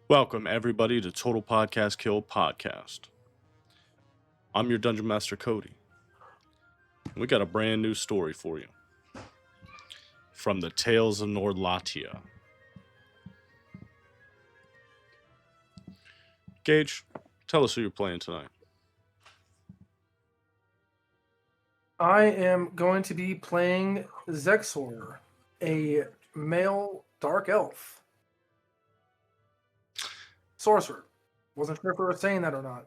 Welcome, everybody, to TotalPodcastKil podcast. I'm your Dungeon Master, Cody. And we got a brand new story for you from the Tales of Norlatia. Gage, tell us who you're playing tonight. I am going to be playing Xexor, a male dark elf. Sorcerer. Wasn't sure if we were saying that or not.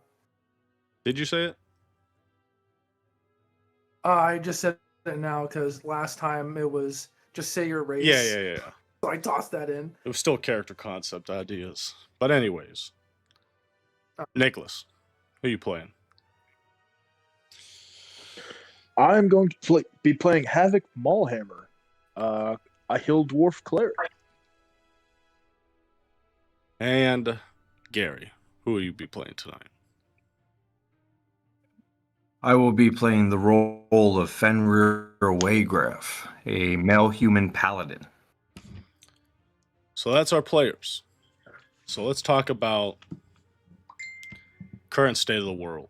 Did you say it? I just said it now because last time it was just say your race. Yeah. So I tossed that in. It was still character concept ideas. But anyways, Nicholas, who you playing? I'm going to be playing Havoc Maulhammer, a hill dwarf cleric. And Gary, who will you be playing tonight? I will be playing the role of Fenrir Wiegraf, a male human paladin. So that's our players. So let's talk about current state of the world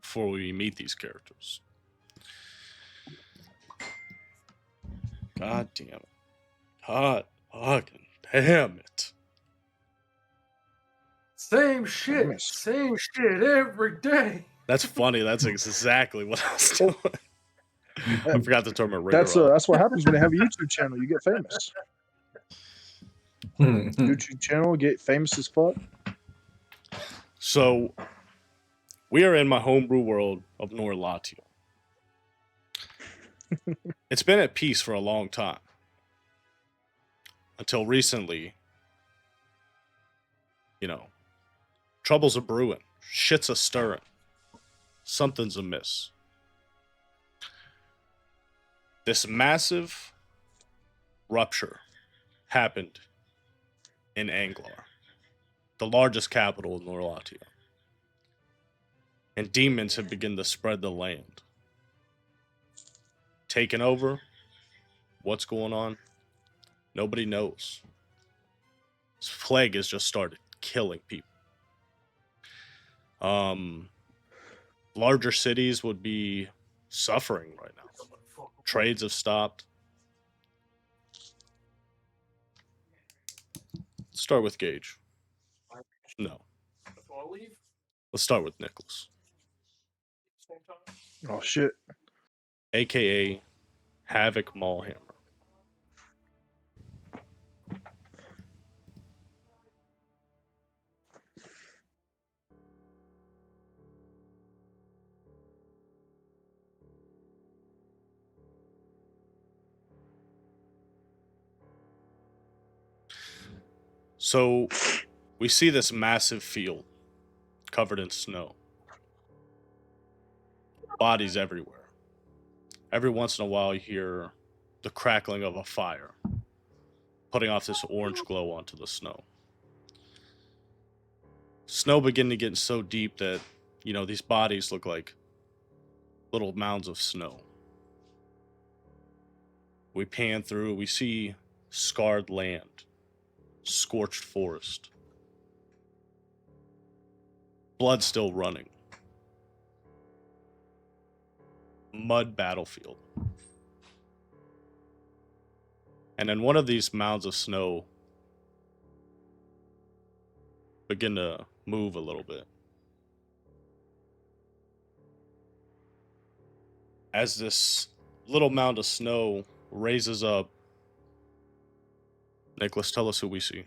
before we meet these characters. God damn it. God fucking damn it. Same shit every day. That's funny. That's exactly what I was doing. I forgot to turn my ringer That's off. what happens when you have a YouTube channel. You get famous. YouTube channel, get famous as fuck. So, we are in my homebrew world of Norlatia. It's been at peace for a long time. Until recently, troubles are brewing. Shit's a stirring. Something's amiss. This massive rupture happened in Anglar, the largest capital in Norlatia. And demons have begun to spread the land. Taking over? What's going on? Nobody knows. This plague has just started killing people. Larger cities would be suffering right now. Trades have stopped. Let's start with Gage. No. Let's start with Nicholas. Oh, shit. AKA Havoc Maulhammer. So, we see this massive field covered in snow. Bodies everywhere. Every once in a while, you hear the crackling of a fire, putting off this orange glow onto the snow. Snow beginning to get so deep that, these bodies look like little mounds of snow. We pan through, we see scarred land, scorched forest, blood still running, mud battlefield. And then one of these mounds of snow begin to move a little bit. As this little mound of snow raises up, Nicholas, tell us who we see.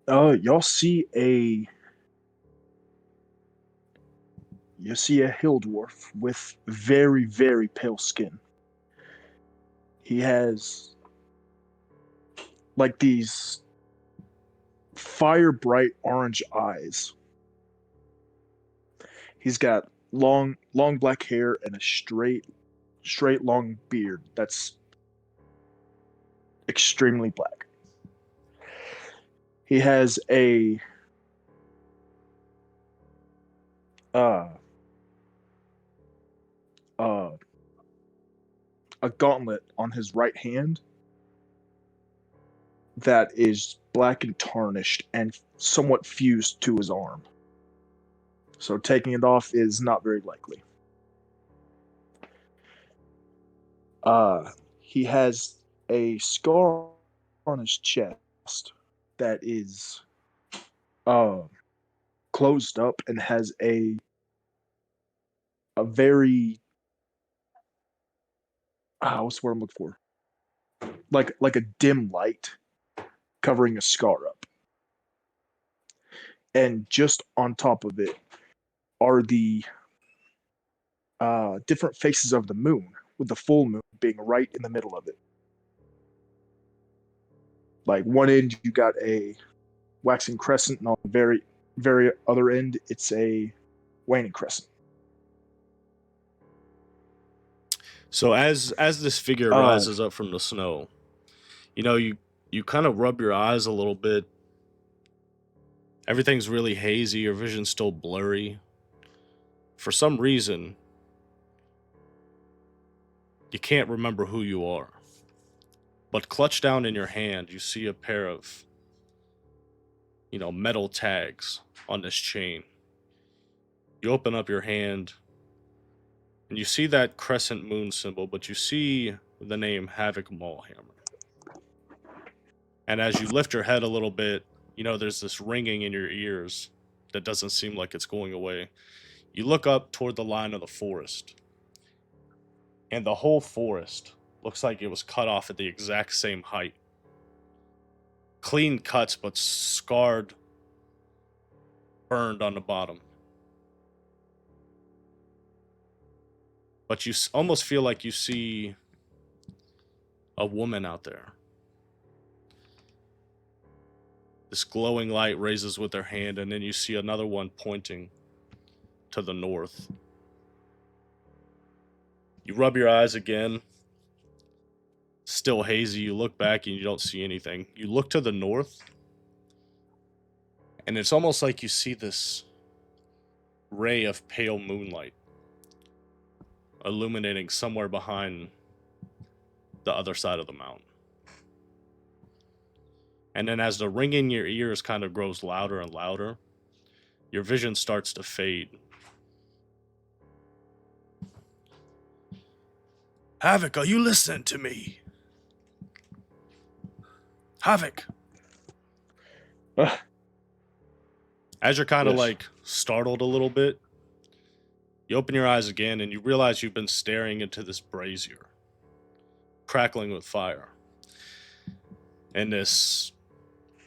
Y'all see a hill dwarf with very, very pale skin. He has like these fire bright orange eyes. He's got long black hair and a straight long beard that's extremely black. He has a gauntlet on his right hand that is black and tarnished and somewhat fused to his arm. So taking it off is not very likely. He has a scar on his chest that is closed up and has a very what's the word I'm looking for? Like a dim light covering a scar up. And just on top of it are the different faces of the moon, with the full moon being right in the middle of it. Like one end you got a waxing crescent, and on the very other end it's a waning crescent. So as this figure rises up from the snow, you kind of rub your eyes a little bit. Everything's really hazy, your vision's still blurry. For some reason, you can't remember who you are. But clutched down in your hand, you see a pair of, metal tags on this chain. You open up your hand, and you see that crescent moon symbol, but you see the name Havoc Maulhammer. And as you lift your head a little bit, there's this ringing in your ears that doesn't seem like it's going away. You look up toward the line of the forest, and the whole forest looks like it was cut off at the exact same height. Clean cuts, but scarred, burned on the bottom. But you almost feel like you see a woman out there. This glowing light raises with her hand, and then you see another one pointing to the north. You rub your eyes again. Still hazy. You look back and you don't see anything. You look to the north, and it's almost like you see this ray of pale moonlight illuminating somewhere behind the other side of the mountain. And then as the ringing in your ears kind of grows louder and louder, your vision starts to fade. Havoc, are you listening to me? Havoc. As you're kind of Yes. startled a little bit, you open your eyes again and you realize you've been staring into this brazier, crackling with fire. And this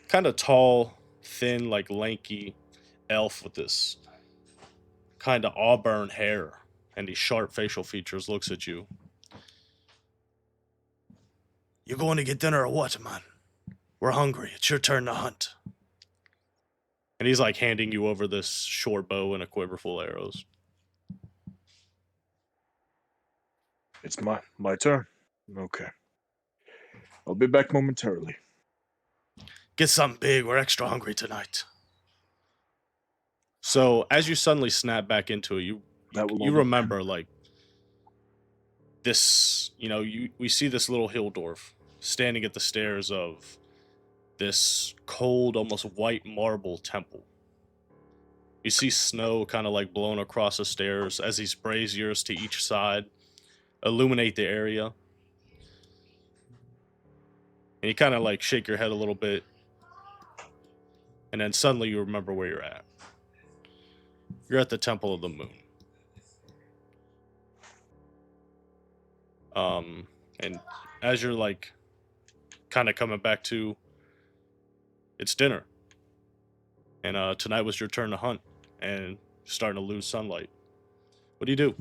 kind of tall, thin, lanky elf with this kind of auburn hair and these sharp facial features looks at you. You going to get dinner or what, man? We're hungry. It's your turn to hunt. And he's handing you over this short bow and a quiver full of arrows. It's my turn. Okay. I'll be back momentarily. Get something big. We're extra hungry tonight. So as you suddenly snap back into it, you remember this. We see this little hill dwarf standing at the stairs of this cold, almost white marble temple. You see snow kind of blown across the stairs as these braziers to each side illuminate the area. And you kind of shake your head a little bit. And then suddenly you remember where you're at. You're at the Temple of the Moon. And as you're kind of coming back to, it's dinner. And tonight was your turn to hunt. And you're starting to lose sunlight. What do you do?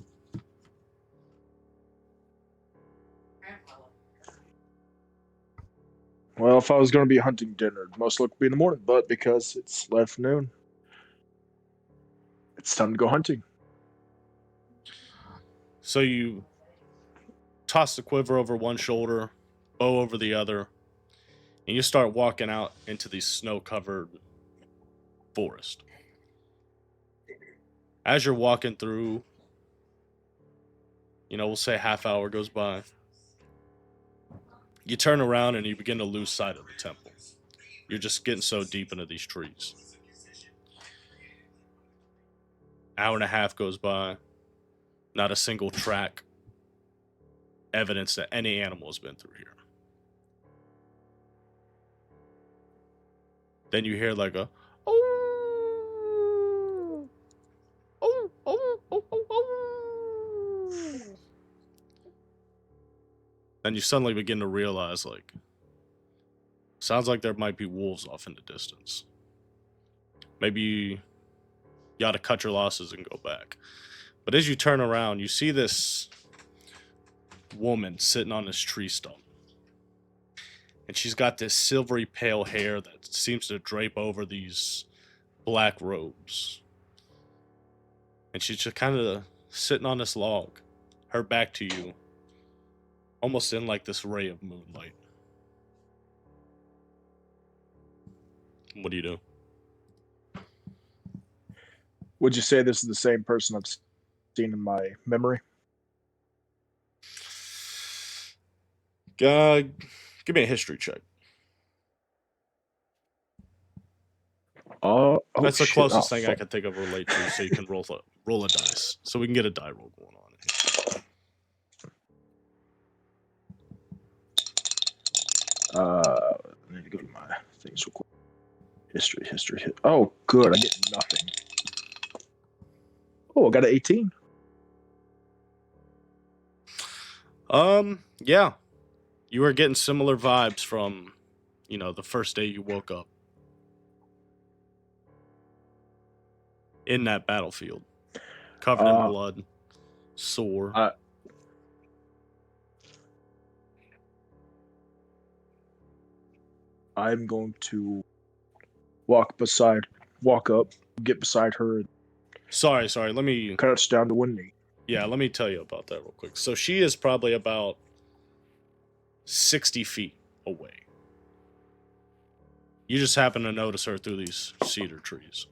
Well, if I was going to be hunting dinner, it'd most likely be in the morning, but because it's late afternoon, it's time to go hunting. So you toss the quiver over one shoulder, bow over the other, and you start walking out into the snow-covered forest. As you're walking through, we'll say half hour goes by. You turn around and you begin to lose sight of the temple. You're just getting so deep into these trees. Hour and a half goes by. Not a single track. Evidence that any animal has been through here. Then you hear like a oh, oh, oh, oh, oh, oh. Then you suddenly begin to realize, like, sounds like there might be wolves off in the distance. Maybe you gotta cut your losses and go back. But as you turn around, you see this woman sitting on this tree stump. And she's got this silvery pale hair that seems to drape over these black robes. And she's just kind of sitting on this log, her back to you, almost in like this ray of moonlight. What do you do? Would you say this is the same person I've seen in my memory? Give me a history check. That's the closest thing I can think of relate to, so you can roll a dice. So we can get a die roll going on. I need to go to my things real quick. History. Oh, good. I get nothing. Oh, I got an 18. Yeah. You were getting similar vibes from, the first day you woke up. In that battlefield. Covered in blood. Sore. I'm going to walk up, get beside her. Sorry. Let me Crouch down to one knee. Yeah, let me tell you about that real quick. So she is probably about 60 feet away. You just happen to notice her through these cedar trees.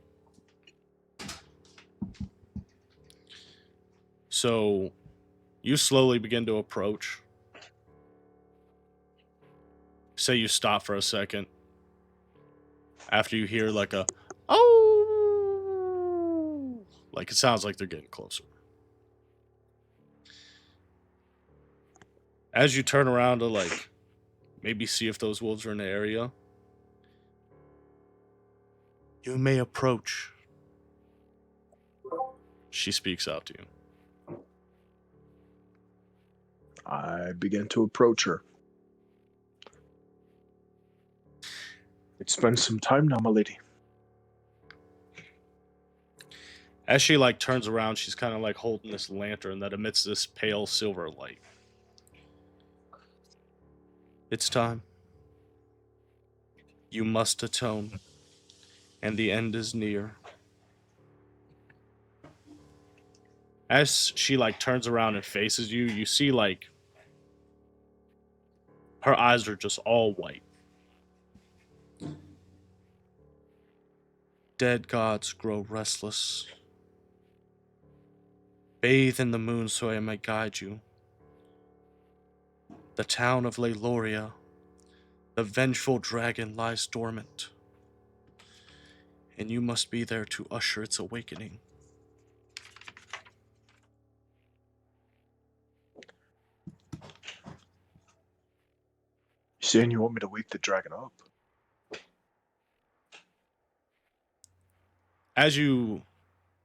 So you slowly begin to approach. Say you stop for a second. After you hear like a, oh, like it sounds like they're getting closer. As you turn around to like maybe see if those wolves are in the area, you may approach. She speaks out to you. I begin to approach her. It's been some time now, my lady. As she like turns around, she's kind of like holding this lantern that emits this pale silver light. It's time. You must atone, and the end is near. As she like turns around and faces you, you see like her eyes are just all white. Dead gods grow restless. Bathe in the moon so I may guide you. The town of Leiloria, the vengeful dragon lies dormant, and you must be there to usher its awakening. You saying you want me to wake the dragon up? As you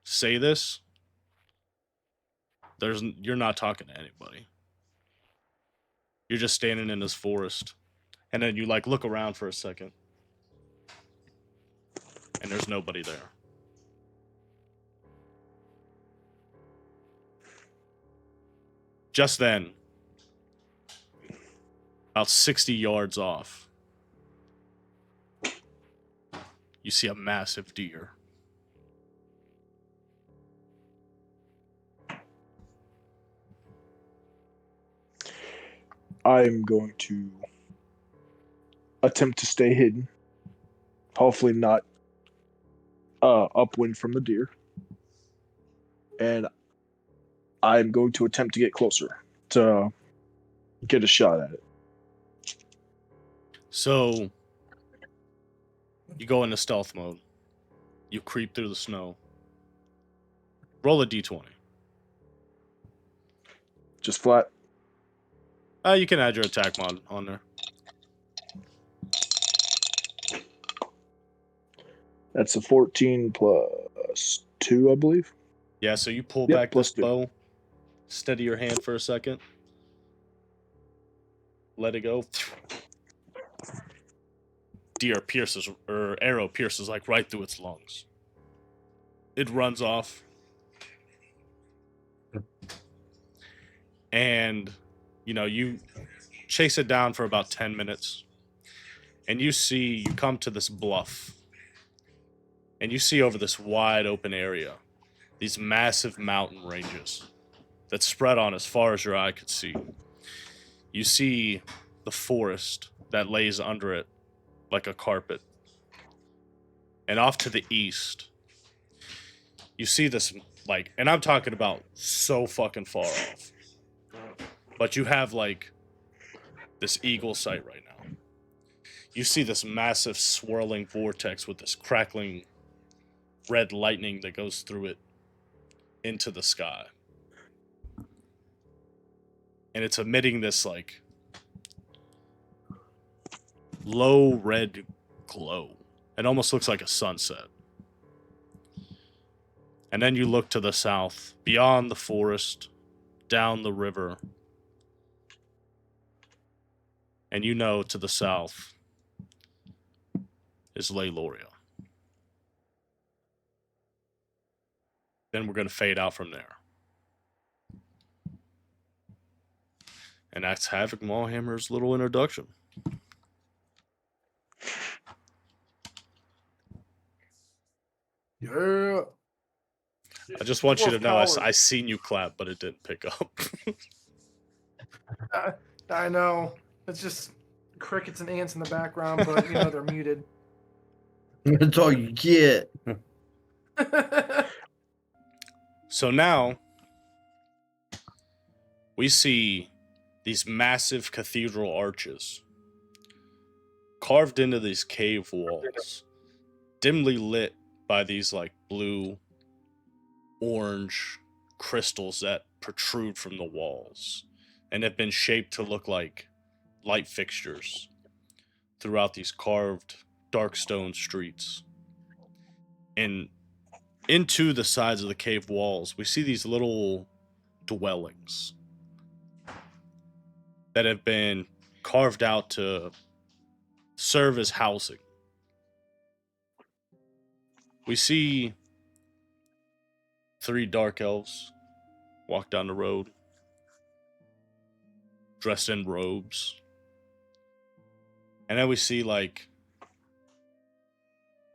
say this, you're not talking to anybody. You're just standing in this forest. And then you like look around for a second. And there's nobody there. Just then, about 60 yards off, you see a massive deer. I'm going to attempt to stay hidden. Hopefully not upwind from the deer. And I'm going to attempt to get closer to get a shot at it. So, You go into stealth mode. You creep through the snow. Roll a d20. Just flat. You can add your attack mod on there. That's a 14 plus 2, I believe. Yeah, so you pull Yep, back plus this 2. bow, steady your hand for a second, let it go. Arrow pierces like right through its lungs. It runs off. And, you chase it down for about 10 minutes. And you come to this bluff. And you see over this wide open area, these massive mountain ranges that spread on as far as your eye could see. You see the forest that lays under it like a carpet. And off to the east, you see this, and I'm talking about so fucking far off. But you have, this eagle sight right now. You see this massive swirling vortex with this crackling red lightning that goes through it into the sky. And it's emitting this, low red glow. It almost looks like a sunset. And then you look to the south, beyond the forest, down the river. And to the south is Layloria. Then we're going to fade out from there. And that's Havoc Maulhammer's little introduction. Yeah. I just want you to know Horsepower. I seen you clap, but it didn't pick up. I know. It's just crickets and ants in the background, but they're muted. That's all you get. So now we see these massive cathedral arches carved into these cave walls, dimly lit by these blue, orange crystals that protrude from the walls and have been shaped to look like light fixtures throughout these carved dark stone streets. And into the sides of the cave walls, we see these little dwellings that have been carved out to serve as housing. We see 3 dark elves walk down the road, dressed in robes. And then we see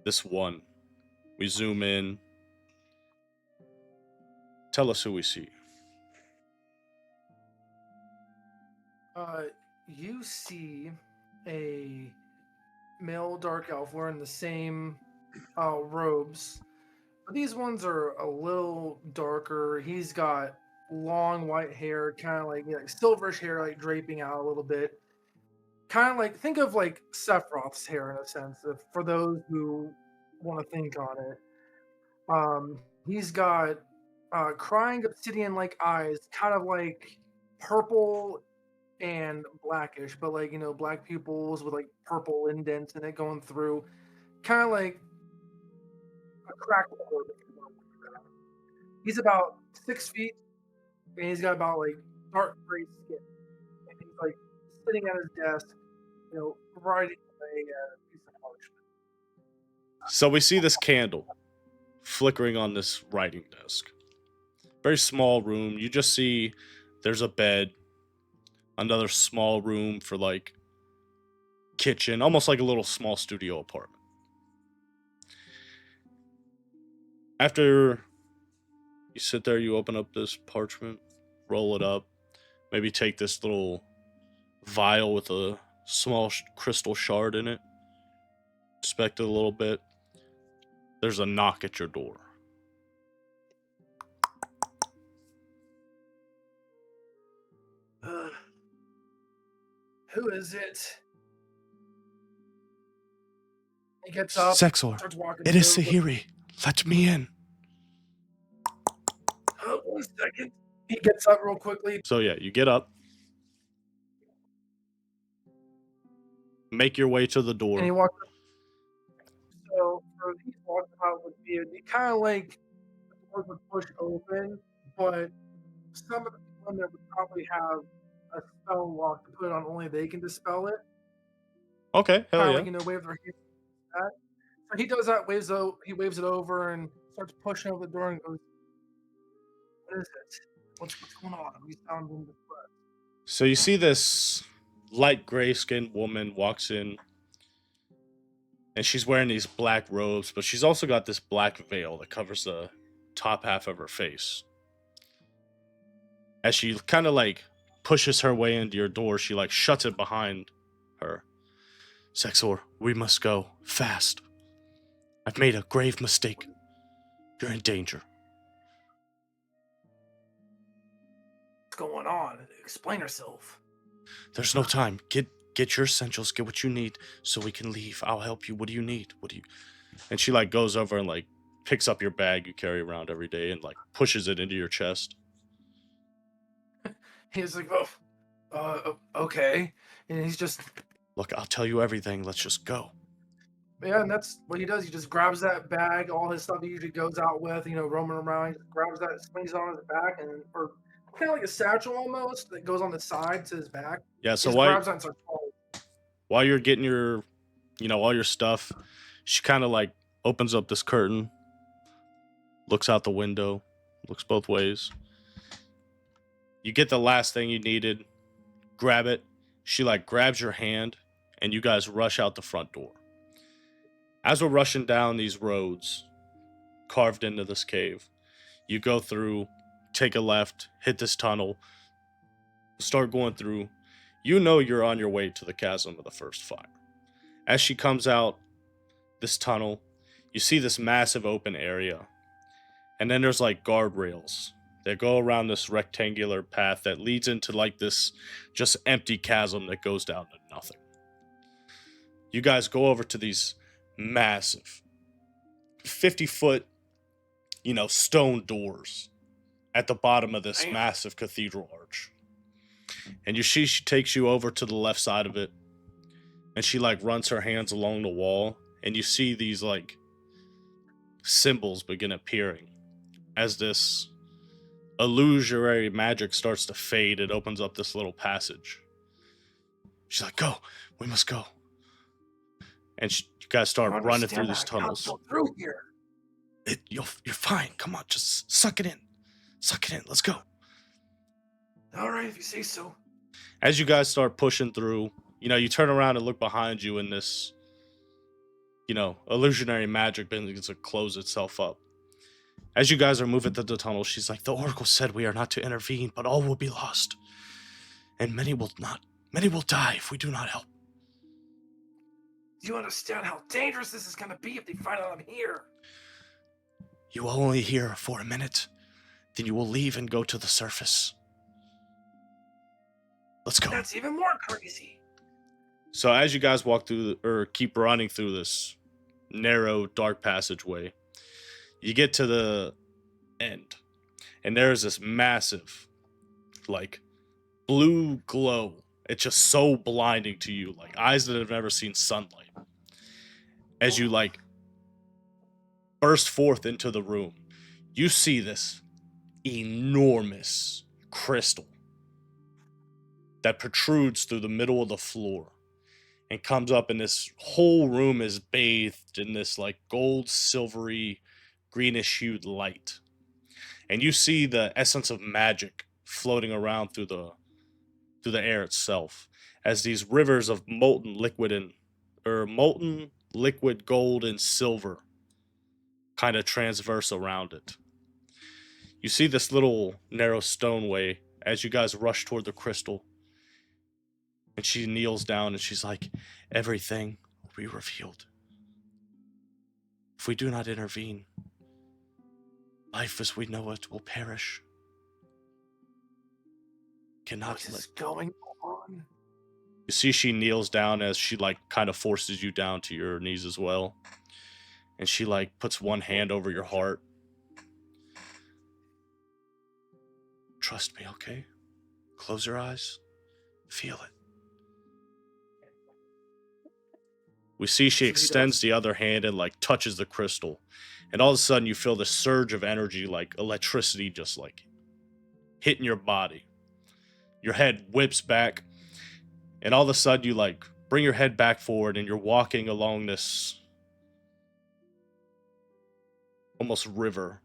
this one. We zoom in. Tell us who we see. You see a male dark elf wearing the same robes. But these ones are a little darker. He's got long white hair, kind of like silverish hair, draping out a little bit. Kind of think of Sephiroth's hair in a sense, for those who want to think on it. He's got crying obsidian-like eyes, kind of purple and blackish, but black pupils with purple indents in it going through, kind of like a cracked orb. He's about 6 feet, and he's got about dark gray skin, and he's sitting at his desk, writing a piece of parchment. So we see this candle flickering on this writing desk. Very small room. You just see there's a bed, another small room for kitchen, almost like a little small studio apartment. After you sit there, you open up this parchment, roll it up, maybe take this little vial with a small crystal shard in it, inspect it a little bit. There's a knock at your door. Who is it? He gets up, Xexor, starts walking. it is through. Sahiri. Let me in. 1 second. He gets up real quickly. So yeah, you get up, make your way to the And door. he walks up. So for these walking out would be kind of like the doors would push open, but some of the people in there would probably have a spell lock to put on, only they can dispel it. Okay, hell Kind of yeah. like, you know, wave their hand. That. So he does that, he waves it over and starts pushing over the door and goes, "What is it? What's going on?" We sound in distress. So you see this light gray skinned woman walks in, and she's wearing these black robes, but she's also got this black veil that covers the top half of her face. As she kind of like pushes her way into your door, she like shuts it behind her. Xexor, we must go fast. I've made a grave mistake. You're in danger. What's going on? Explain yourself. There's no time. Get your essentials, get what you need so we can leave. I'll help you. What do you need? And she like goes over and like picks up your bag you carry around every day and like pushes it into your chest. He's like, okay. And he's just, Look, I'll tell you everything. Let's just go. yeah, and that's what he does. He just grabs that bag, all his stuff he usually goes out with, you know, roaming around. He just grabs that, swings it on his back, and or kind of like a satchel almost that goes on the side to his back. Yeah, so He just grabs that and starts following. while you're getting your, all your stuff, she kind of like opens up this curtain, looks out the window, looks both ways. You get the last thing you needed, grab it. She like grabs your hand, and you guys rush out the front door. As we're rushing down these roads carved into this cave, you go through, take a left, hit this tunnel, start going through. You know you're on your way to the chasm of the first fire. As she comes out this tunnel, you see this massive open area. And then there's like guardrails that go around this rectangular path that leads into like this just empty chasm that goes down to nothing. You guys go over to these massive 50-foot, stone doors at the bottom of this massive cathedral arch. And she takes you over to the left side of it, and she like runs her hands along the wall, and you see these like symbols begin appearing. As this illusory magic starts to fade, it opens up this little passage. She's like, "Go, we must go." And you guys start running through these tunnels. Go through here. You're fine. Come on, just suck it in. Suck it in. Let's go. All right, if you say so. As you guys start pushing through, you turn around and look behind you, and this, illusionary magic begins to close itself up. As you guys are moving through the tunnel, she's like, "The Oracle said we are not to intervene, but all will be lost. And many will die if we do not help." Do you understand how dangerous this is going to be if they find out I'm here? You will only here for a minute. Then you will leave and go to the surface. Let's go. That's even more crazy. So as you guys walk through, or keep running through this narrow, dark passageway, you get to the end. And there's this massive, like, blue glow. It's just so blinding to you, like eyes that have never seen sunlight. As you, like, burst forth into the room, you see this enormous crystal that protrudes through the middle of the floor and comes up, and this whole room is bathed in this like gold, silvery, greenish hued light. And you see the essence of magic floating around through the air itself, as these rivers of molten liquid gold and silver kind of transverse around it. You see this little narrow stoneway as you guys rush toward the crystal. And she kneels down and she's like, "Everything will be revealed. If we do not intervene, life as we know it will perish." What is going on? You see she kneels down as she like kind of forces you down to your knees as well. And she like puts one hand over your heart. Trust me, okay? Close your eyes. Feel it. We see she extends the other hand and like touches the crystal. And all of a sudden you feel this surge of energy, like electricity just like hitting your body. Your head whips back. And all of a sudden you like bring your head back forward and you're walking along this almost river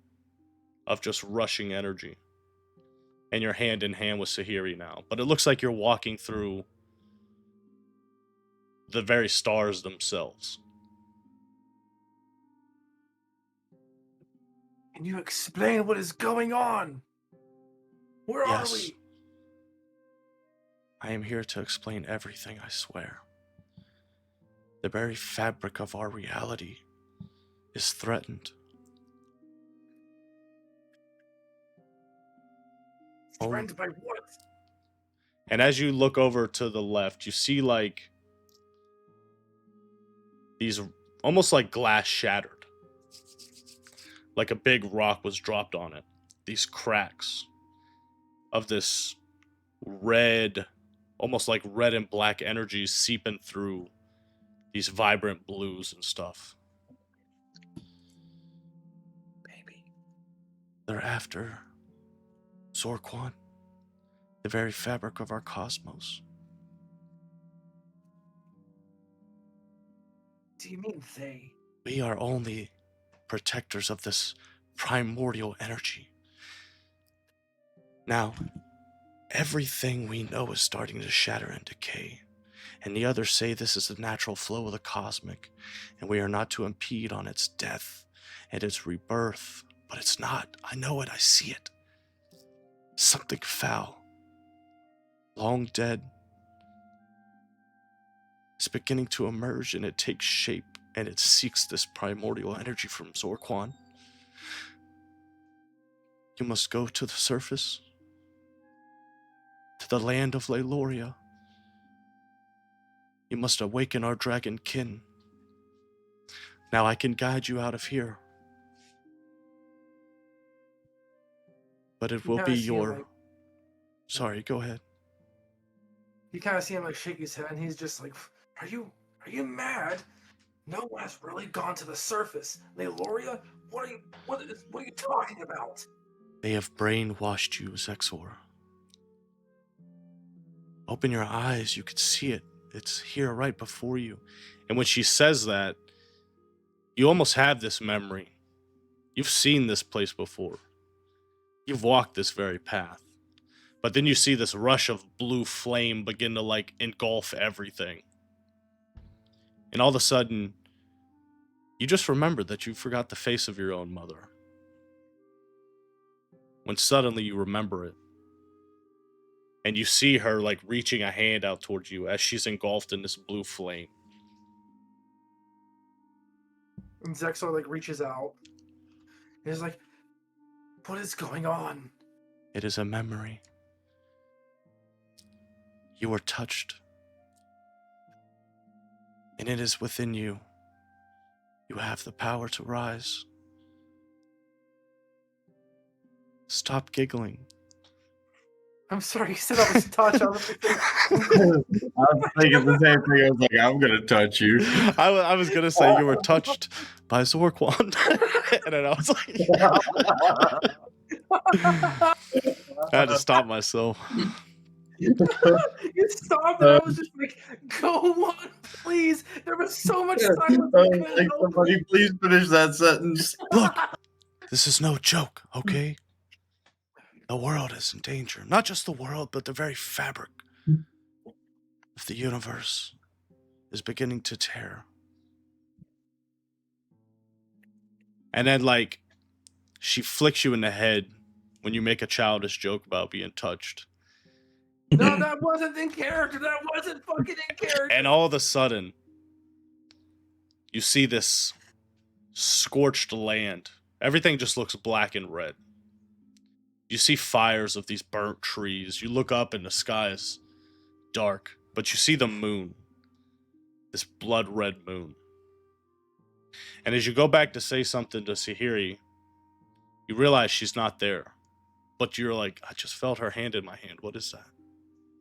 of just rushing energy. And you're hand in hand with Sahiri now. But it looks like you're walking through the very stars themselves. Can you explain what is going on? Where Yes. are we? I am here to explain everything, I swear. The very fabric of our reality is threatened. Threatened by what? And as you look over to the left, you see like these almost like glass shattered. Like a big rock was dropped on it. These cracks of this red, almost like red and black energies seeping through these vibrant blues and stuff. Baby. They're after Zorquan, the very fabric of our cosmos. Do you mean they? We are only protectors of this primordial energy. Now, everything we know is starting to shatter and decay, and the others say this is the natural flow of the cosmic, and we are not to impede on its death and its rebirth. But it's not. I know it. I see it. Something foul, long dead, is beginning to emerge, and it takes shape, and it seeks this primordial energy from Zorquan. You must go to the surface, to the land of Leiloria. You must awaken our dragon kin. Now I can guide you out of here. But it will be your... Sorry, go ahead. You kind of see him like shake his head, and he's just like, Are you mad? No one has really gone to the surface. Leiloria? What are you talking about? They have brainwashed you, Xexor. Open your eyes, you can see it. It's here right before you. And when she says that, you almost have this memory. You've seen this place before. You've walked this very path. But then you see this rush of blue flame begin to like engulf everything. And all of a sudden, you just remember that you forgot the face of your own mother. When suddenly you remember it. And you see her like reaching a hand out towards you as she's engulfed in this blue flame. And Xexor like reaches out. And he's like, what is going on? It is a memory. You were touched. And it is within you. You have the power to rise. Stop giggling. I'm sorry, you said I was touched. I was thinking the same thing. I was like, I'm going to touch you. I was going to say you were touched by Zorquan. And then I was like... I had to stop myself. You stopped and I was just like, go on, please. There was so much silence. Like, somebody please finish that sentence. Look, this is no joke, okay? The world is in danger. Not just the world, but the very fabric of the universe is beginning to tear. And then, like, she flicks you in the head when you make a childish joke about being touched. No, that wasn't in character. That wasn't fucking in character. And all of a sudden, you see this scorched land. Everything just looks black and red. You see fires of these burnt trees. You look up and the sky is dark. but you see the moon, this blood red moon. And as you go back to say something to Sahiri, you realize she's not there. But you're like, I just felt her hand in my hand. What is that?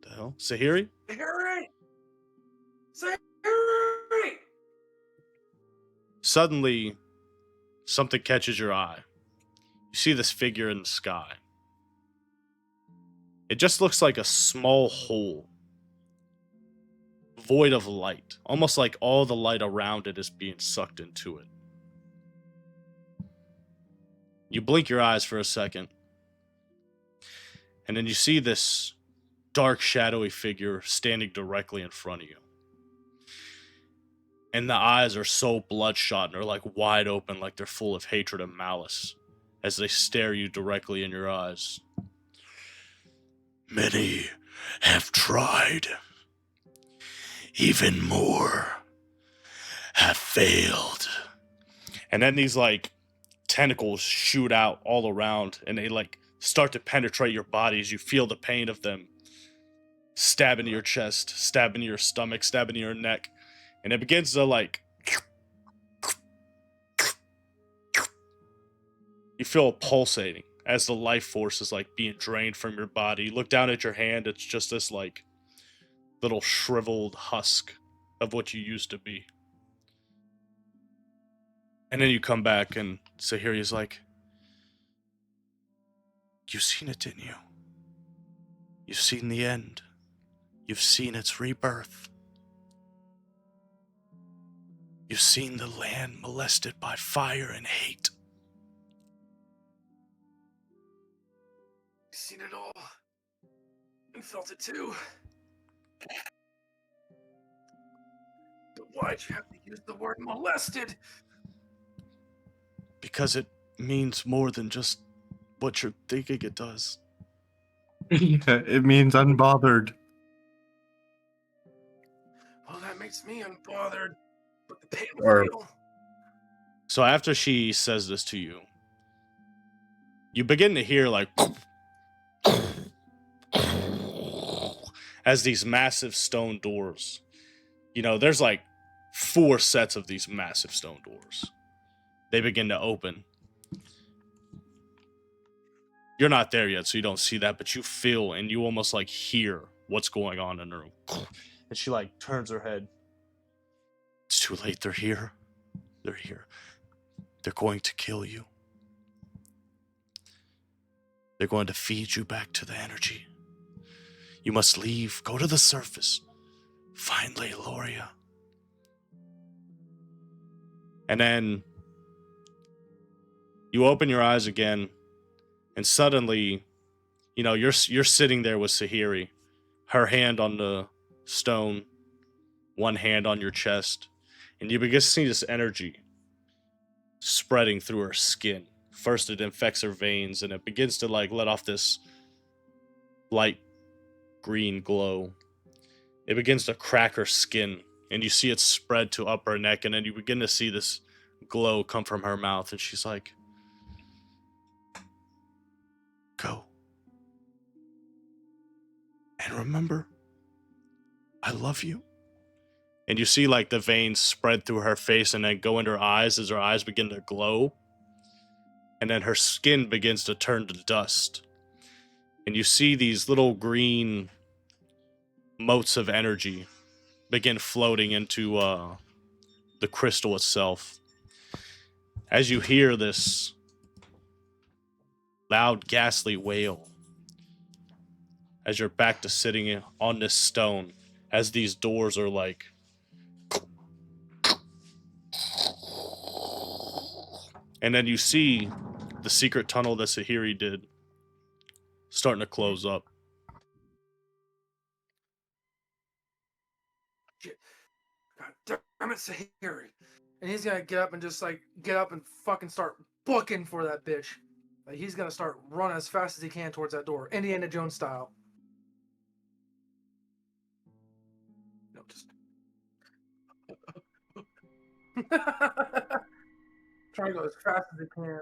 The hell? Sahiri? Harry! Say Suddenly, something catches your eye. You see this figure in the sky. It just looks like a small hole, void of light, almost like all the light around it is being sucked into it. You blink your eyes for a second, and then you see this dark, shadowy figure standing directly in front of you. And the eyes are so bloodshot and are like wide open, like they're full of hatred and malice as they stare you directly in your eyes. Many have tried. Even more have failed. And then these like tentacles shoot out all around and they like start to penetrate your body as you feel the pain of them stab into your chest, stab into your stomach, stab into your neck. And it begins to like... You feel it pulsating as the life force is like being drained from your body. You look down at your hand, it's just this like little shriveled husk of what you used to be. And then you come back and Sahiri's like, you've seen it, didn't you? You've seen the end. You've seen its rebirth. You've seen the land molested by fire and hate. You've seen it all. And felt it too. But why'd you have to use the word molested? Because it means more than just what you're thinking it does. Yeah, it means unbothered. Well, that makes me unbothered. But the pain was Or- real. So after she says this to you, you begin to hear like as these massive stone doors, there's like 4 sets of these massive stone doors. They begin to open. You're not there yet, so you don't see that, but you feel and you almost like hear what's going on in the room. And she like turns her head. It's too late. They're here. They're here. They're going to kill you. They're going to feed you back to the energy. You must leave. Go to the surface. Find Loria. And then you open your eyes again, and suddenly, you're sitting there with Sahiri, her hand on the stone, one hand on your chest, and you begin to see this energy spreading through her skin. First, it infects her veins, and it begins to like let off this light green glow. It begins to crack her skin, and you see it spread to up her neck, and then you begin to see this glow come from her mouth, and she's like, go. And remember, I love you. And you see like the veins spread through her face and then go into her eyes as her eyes begin to glow. And then her skin begins to turn to dust. And you see these little green motes of energy begin floating into the crystal itself. As you hear this loud, ghastly wail, as you're back to sitting on this stone, as these doors are like... And then you see the secret tunnel that Sahiri did starting to close up. God damn it, Sahiri. And he's gonna get up and just like get up and fucking start booking for that bitch. Like he's gonna start running as fast as he can towards that door, Indiana Jones style. No, just trying to go as fast as he can.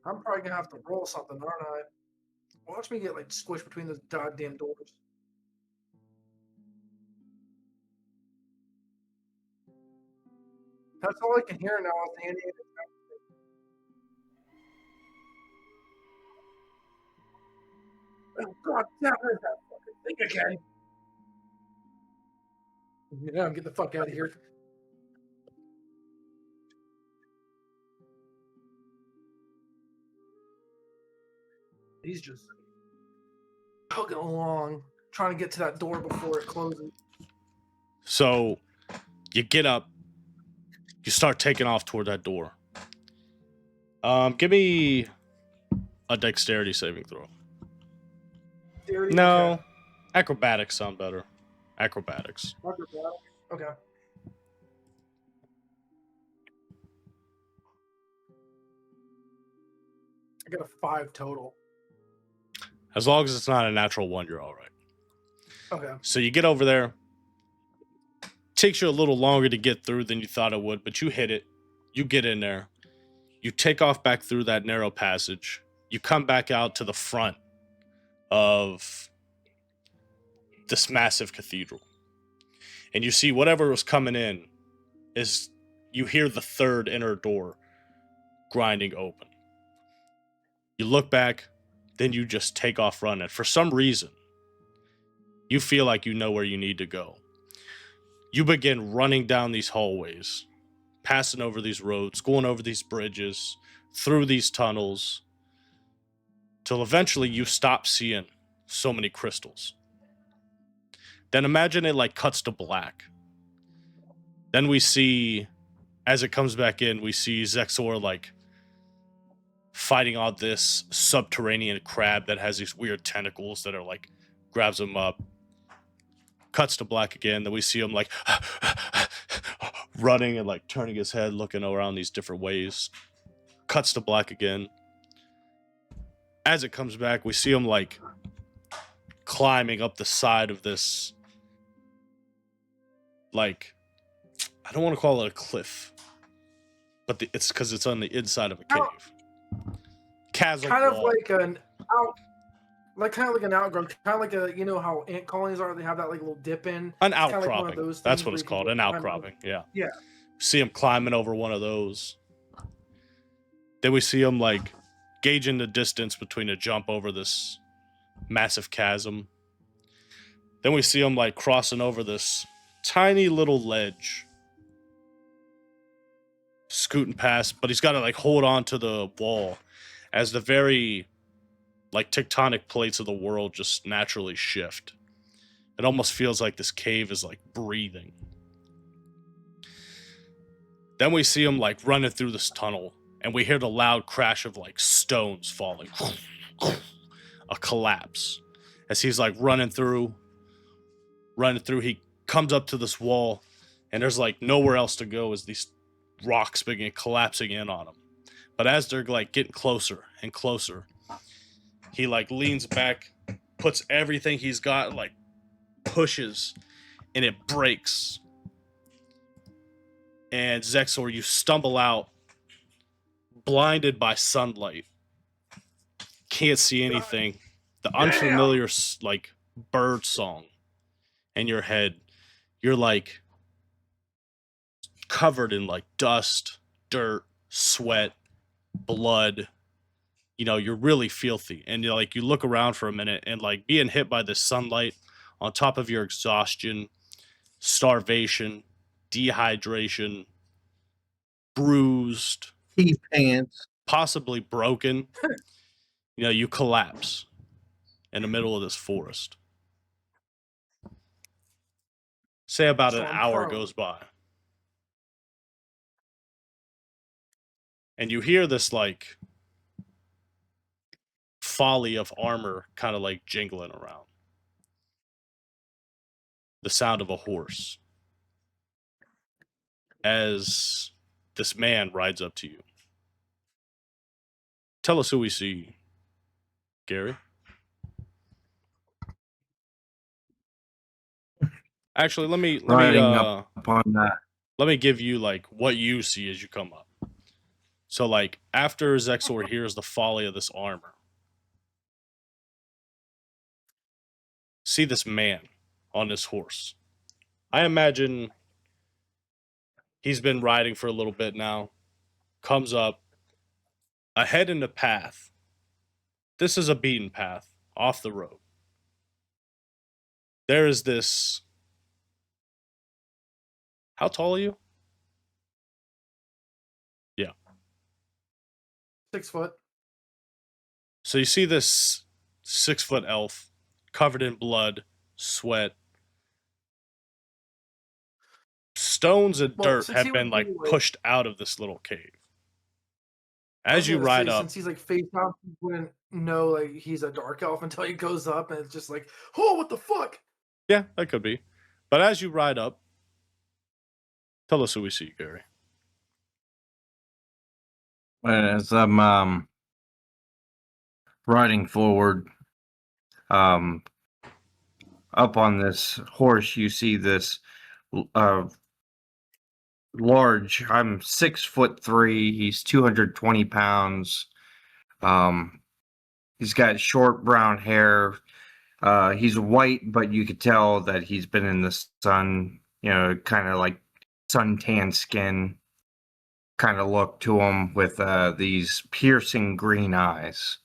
I'm probably gonna have to roll something, aren't I? Watch me get like squished between those goddamn doors. That's all I can hear now is Andy. Oh, God damn it, that fucking thing again. Yeah, get the fuck out of here. He's just hugging along, trying to get to that door before it closes. So you get up, you start taking off toward that door. Give me a dexterity saving throw. Dexterity? No, Okay. acrobatics sound better. Acrobatics. Okay. I got a 5 total. As long as it's not a natural 1, you're all right. Okay. So you get over there. Takes you a little longer to get through than you thought it would, but you hit it. You get in there. You take off back through that narrow passage. You come back out to the front of this massive cathedral. And you see whatever was coming in is you hear the third inner door grinding open. You look back, then you just take off running. For some reason, you feel like you know where you need to go. You begin running down these hallways, passing over these roads, going over these bridges, through these tunnels, till eventually you stop seeing so many crystals. Then imagine it like cuts to black. Then we see, as it comes back in, we see Xexor like fighting on this subterranean crab that has these weird tentacles that are like, grabs him up. Cuts to black again. Then we see him like running and like turning his head, looking around these different ways. Cuts to black again. As it comes back, we see him like climbing up the side of this, like, I don't want to call it a cliff, but it's because it's on the inside of a cave. Chasm Kind of wall. like an out, kind of like an outgrowth, kind of like a, you know how ant colonies are. They have that like little dip in. An It's kinda like one of outcropping. those That's things what where it's you can called. go An climb outcropping. Yeah. Yeah. See him climbing over one of those. Then we see him like gauging the distance between a jump over this massive chasm. Then we see him like crossing over this tiny little ledge, scooting past, but he's got to like hold on to the wall as the very like tectonic plates of the world just naturally shift. It almost feels like this cave is like breathing. Then we see him like running through this tunnel, and we hear the loud crash of like stones falling. A collapse. As he's like running through, he comes up to this wall, and there's like nowhere else to go as these rocks begin collapsing in on him. But as they're like getting closer and closer, he like leans back, puts everything he's got, like pushes, and it breaks. And Xexor, you stumble out, blinded by sunlight. Can't see anything. The unfamiliar like bird song in your head. You're like covered in like dust, dirt, sweat, blood. You know, you're really filthy. And you're like, you look around for a minute and like being hit by the sunlight on top of your exhaustion, starvation, dehydration, bruised, Pee pants. possibly broken. You know, you collapse in the middle of this forest. Say about an hour goes by. And you hear this like folly of armor kind of like jingling around. The sound of a horse. As this man rides up to you. Tell us who we see, Gary. Actually, let me Riding up upon that. let me give you like what you see as you come up. So like after Xexor hears the folly of this armor, see this man on this horse. I imagine He's been riding for a little bit now. Comes up ahead in the path. This is a beaten path off the road. There is this. How tall are you? Yeah. 6 foot. So you see this 6-foot elf covered in blood, sweat. Stones and dirt since he have been would be, like pushed out of this little cave. I was As you gonna ride say, up, since he's like face down, you wouldn't know like he's a dark elf until he goes up, and it's just like, oh, what the fuck? yeah, that could be. But as you ride up, tell us who we see, Gary. As I'm riding forward, up on this horse, you see this large. I'm 6'3". He's 220 pounds. He's got short brown hair. He's white, but you could tell that he's been in the sun. You know, kind of like suntan skin kind of look to him with these piercing green eyes.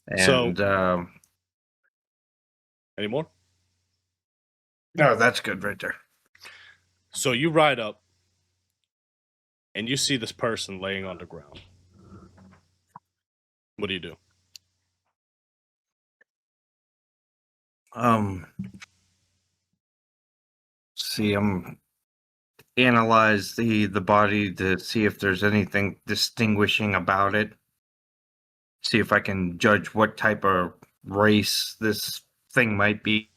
And Any more? no, that's good right there. So you ride up, and you see this person laying on the ground. What do you do? See, I'm analyze the body to see if there's anything distinguishing about it. See if I can judge what type of race this thing might be.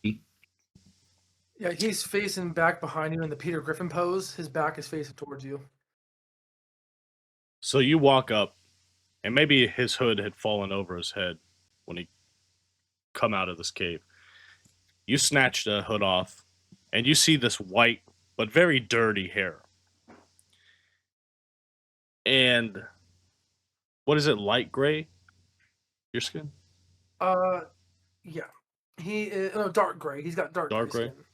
Yeah, he's facing back behind you in the Peter Griffin pose. His back is facing towards you. So you walk up, and maybe his hood had fallen over his head when he come out of this cave. You snatch the hood off, and you see this white but very dirty hair. And what is it, light gray? Your skin? Yeah. He is dark gray. He's got dark Dark gray gray? skin.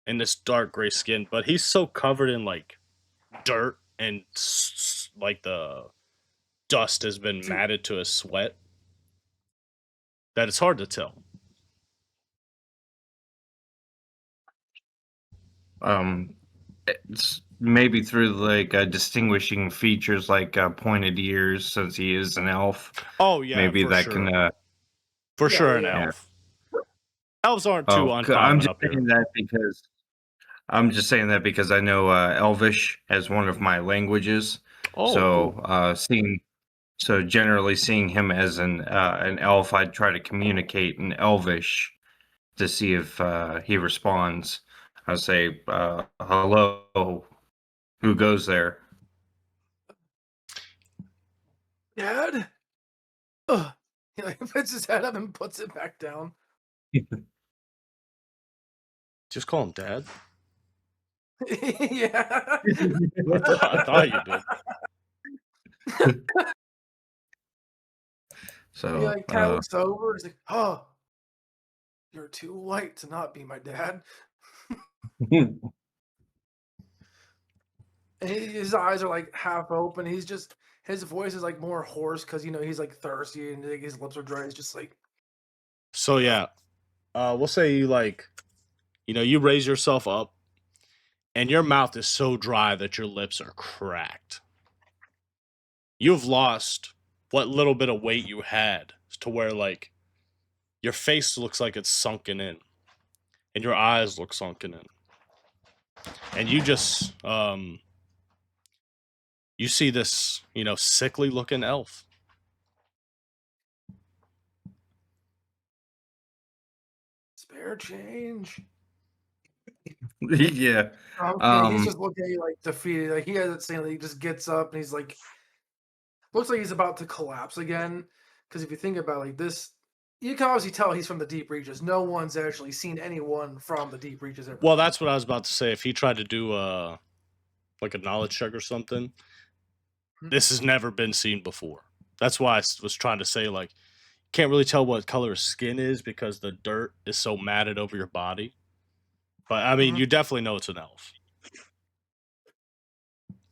In this dark gray skin, but he's so covered in like dirt and like the dust has been matted to his sweat that it's hard to tell. It's maybe through like distinguishing features like pointed ears, since he is an elf. Oh yeah, maybe for that sure. can for sure an yeah. elf. Elves aren't too uncommon I'm just up here. saying that because I'm just saying that because I know Elvish as one of my languages. Oh, so cool. Generally seeing him as an elf, I'd try to communicate in Elvish to see if he responds. I'll say, hello, who goes there? Dad? Ugh. He like puts his head up and puts it back down. Just call him Dad. Yeah. I thought you did. So He like kind of looks over. He's like, "Oh, you're too white to not be my dad." And his eyes are like half open. He's just his voice is like more hoarse because he's like thirsty and like, his lips are dry. He's just like, So yeah, we'll say you like, you raise yourself up, and your mouth is so dry that your lips are cracked. You've lost what little bit of weight you had to where like your face looks like it's sunken in, and your eyes look sunken in, and you just you see this sickly looking elf. "Spare change." yeah. He's just looking at you like defeated. Like he hasn't seen it. He just gets up and he's like, looks like he's about to collapse again. Because if you think about like this, you can obviously tell he's from the deep reaches. No one's actually seen anyone from the deep reaches ever. Well, that's what I was about to say. If he tried to do like a knowledge check or something, this has never been seen before. That's why I was trying to say like, can't really tell what color his skin is because the dirt is so matted over your body. But I mean, Mhm. you definitely know it's an elf.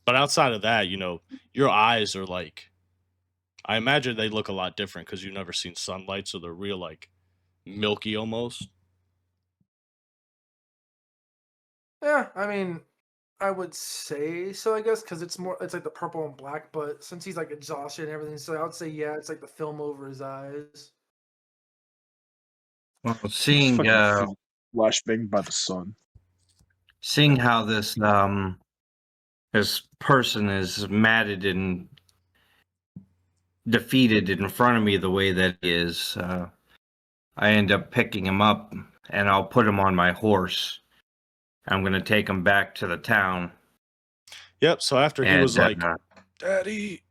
But outside of that, your eyes are like, I imagine they look a lot different because you've never seen sunlight, so they're real like milky almost. Yeah, I mean, I would say so, I guess, because it's like the purple and black. But since he's like exhausted and everything, so I would say yeah, it's like the film over his eyes. Well, He's seeing fucking flashbanged by the sun. seeing how this person is matted and defeated in front of me the way that he is, I end up picking him up and I'll put him on my horse. I'm gonna take him back to the town. Yep. So after he And was like, "Daddy,"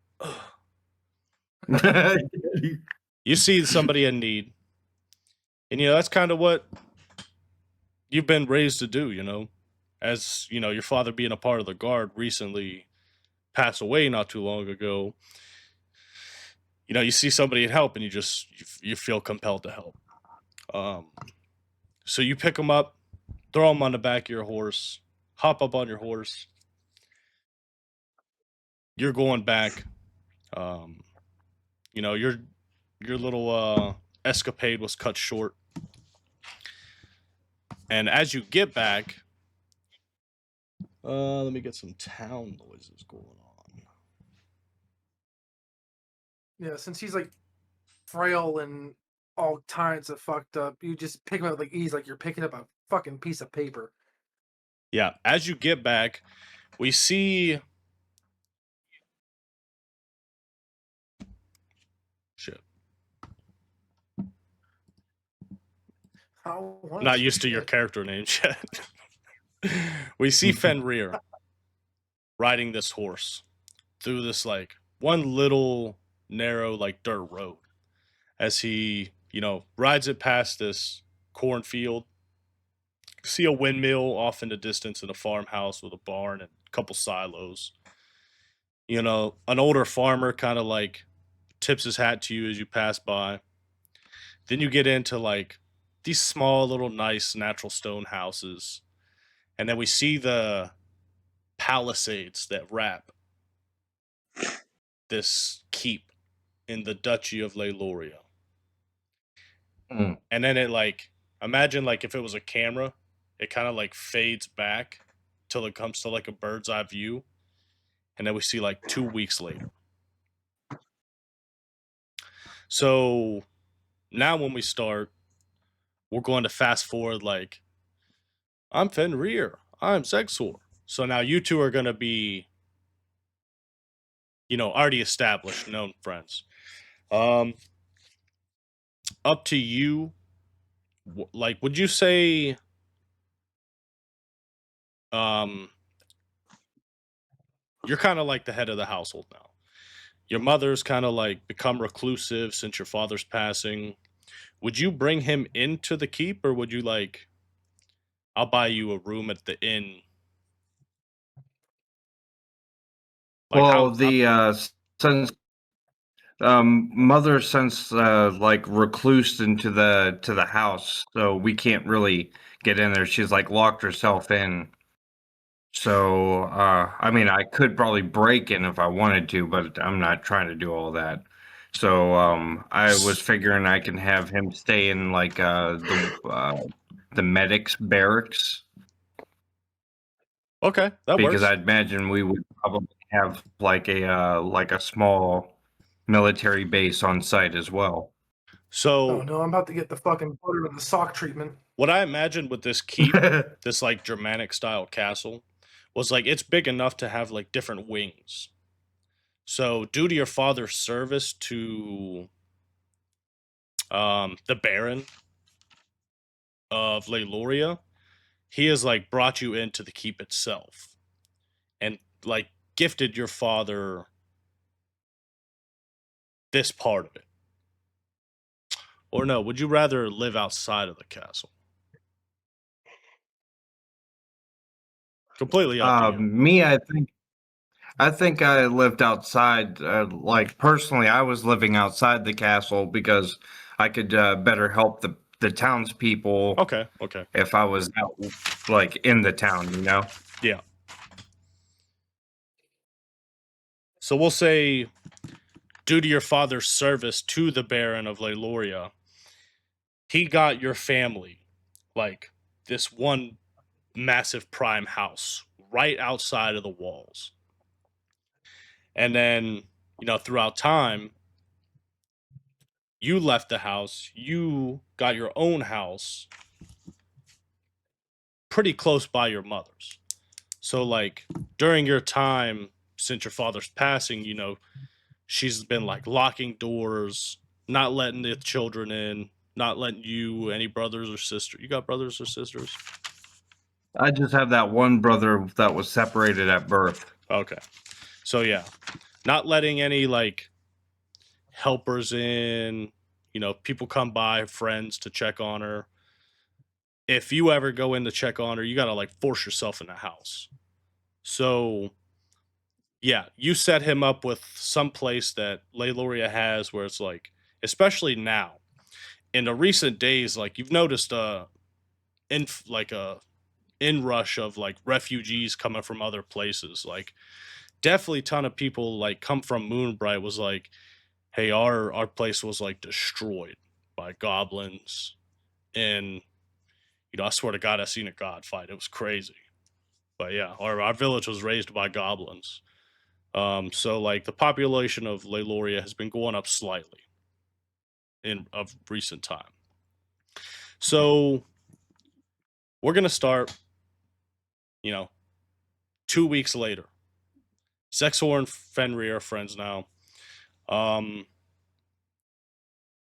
you see somebody in need, and that's kind of what you've been raised to do. As your father being a part of the guard recently passed away not too long ago. You see somebody in help, and you feel compelled to help. So you pick them up, throw them on the back of your horse, hop up on your horse. You're going back. Your little escapade was cut short, and as you get back, let me get some town noises going on. Yeah, since he's like frail and all kinds of fucked up, you just pick him up like ease, like you're picking up a fucking piece of paper. Yeah, as you get back, we see. Shit. Not used to your character names yet. We see Fenrir riding this horse through this like one little narrow like dirt road as he rides it past this cornfield. See a windmill off in the distance and a farmhouse with a barn and a couple silos. An older farmer kind of like tips his hat to you as you pass by. Then you get into like these small little nice natural stone houses, and then we see the palisades that wrap this keep in the Duchy of Leiloria. Mm. And then it like, imagine like if it was a camera, it kind of like fades back till it comes to like a bird's eye view. And then we see like 2 weeks later. So now when we start, we're going to fast forward like, I'm Fenrir, I'm Xexor. So now you two are going to be, already established, known friends. Up to you. Like, would you say, you're kind of like the head of the household now? Your mother's kind of like become reclusive since your father's passing. Would you bring him into the keep, or would you like, I'll buy you a room at the inn? Like Well, the since mother since like reclused into the house, so we can't really get in there. She's like locked herself in. So I mean, I could probably break in if I wanted to, but I'm not trying to do all that. So I was figuring I can have him stay in like the medics barracks. Okay, that Because works. I'd imagine we would probably have like a small military base on site as well. So Oh no, I'm about to get the fucking butter and the sock treatment. what I imagined with this keep, this like Germanic style castle, was like it's big enough to have like different wings. So due to your father's service to the Baron of Leiloria, he has like brought you into the keep itself and like gifted your father this part of it. Or no, would you rather live outside of the castle? Completely up to you. Me, I think I think I lived outside. Like personally, I was living outside the castle because I could better help the townspeople Okay. if I was out, like in the town. Yeah. So we'll say, due to your father's service to the Baron of Leloria, he got your family, like, this one massive prime house right outside of the walls. And then, throughout time, you left the house, you got your own house pretty close by your mother's. So, like, during your time since your father's passing, she's been, like, locking doors, not letting the children in, not letting you, any brothers or sisters. You got brothers or sisters? I just have that one brother that was separated at birth. Okay. So, yeah, not letting any, like, helpers in, people come by, friends to check on her. If you ever go in to check on her, you got to, like, force yourself in the house. So, yeah, you set him up with some place that Leloria has where it's like, especially now, in the recent days, like, you've noticed a inrush of, like, refugees coming from other places. Like, definitely ton of people, like, come from Moonbright was like, hey, our place was, like, destroyed by goblins, and I swear to God, I seen a god fight. It was crazy. But yeah, our village was raised by goblins. So, like, the population of Leloria has been going up slightly of recent time. So we're gonna start, 2 weeks later. Xexor and Fenrir are friends now.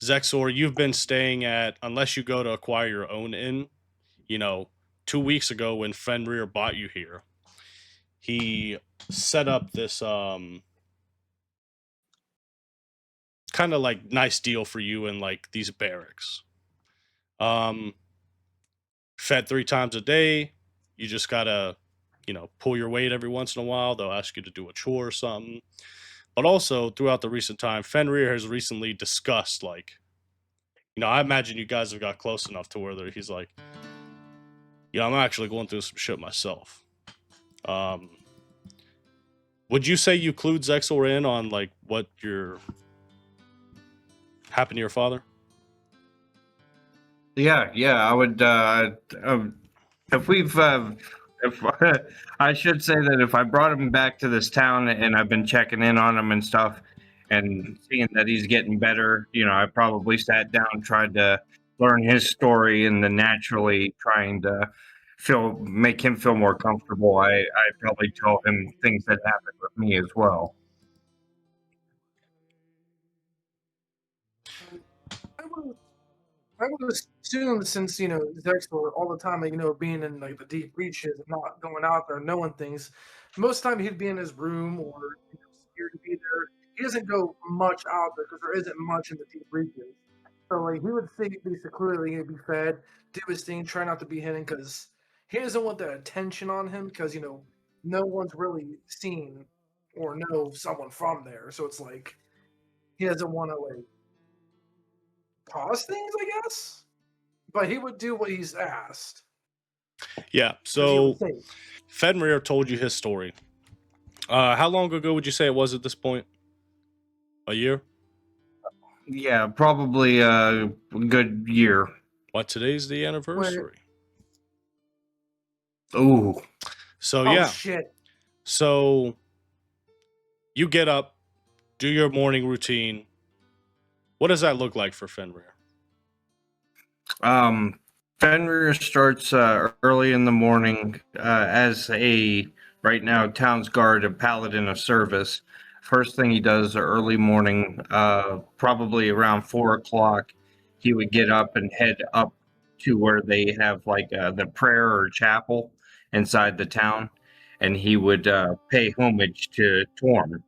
Xexor, you've been staying at, unless you go to acquire your own inn, 2 weeks ago when Fenrir bought you here, he set up this kind of, like, nice deal for you in, like, these barracks. Fed 3 times a day. You just gotta, pull your weight every once in a while. They'll ask you to do a chore or something. But also, throughout the recent time, Fenrir has recently discussed, like, I imagine you guys have got close enough to where he's like, I'm actually going through some shit myself. Would you say you clued Xexor in on, like, what happened to your father? Yeah, I would. If we've, if I should say that if I brought him back to this town and I've been checking in on him and stuff, and seeing that he's getting better, I probably sat down, tried to learn his story, and then naturally trying to make him feel more comfortable. I probably tell him things that happened with me as well. I would assume since Xexor all the time, being in, like, the deep reaches and not going out there knowing things, most time he'd be in his room or scared to be there. He doesn't go much out there because there isn't much in the deep reaches. So, like, he would be secluded, he'd be fed, do his thing, try not to be hidden because he doesn't want the attention on him because no one's really seen or know someone from there. So it's like he doesn't want to, like, cause things, I guess. But he would do what he's asked. Yeah, 'Cause he so was safe. Fenrir told you his story. How long ago would you say it was at this point? A year? Yeah, probably a good year. What, today's the anniversary? Ooh. So, Oh yeah. shit! So you get up, do your morning routine. What does that look like for Fenrir? Fenrir starts early in the morning as a right now town's guard, a paladin of service. First thing he does early morning, probably around 4 o'clock, he would get up and head up to where they have like the prayer or chapel inside the town, and he would pay homage to Torm.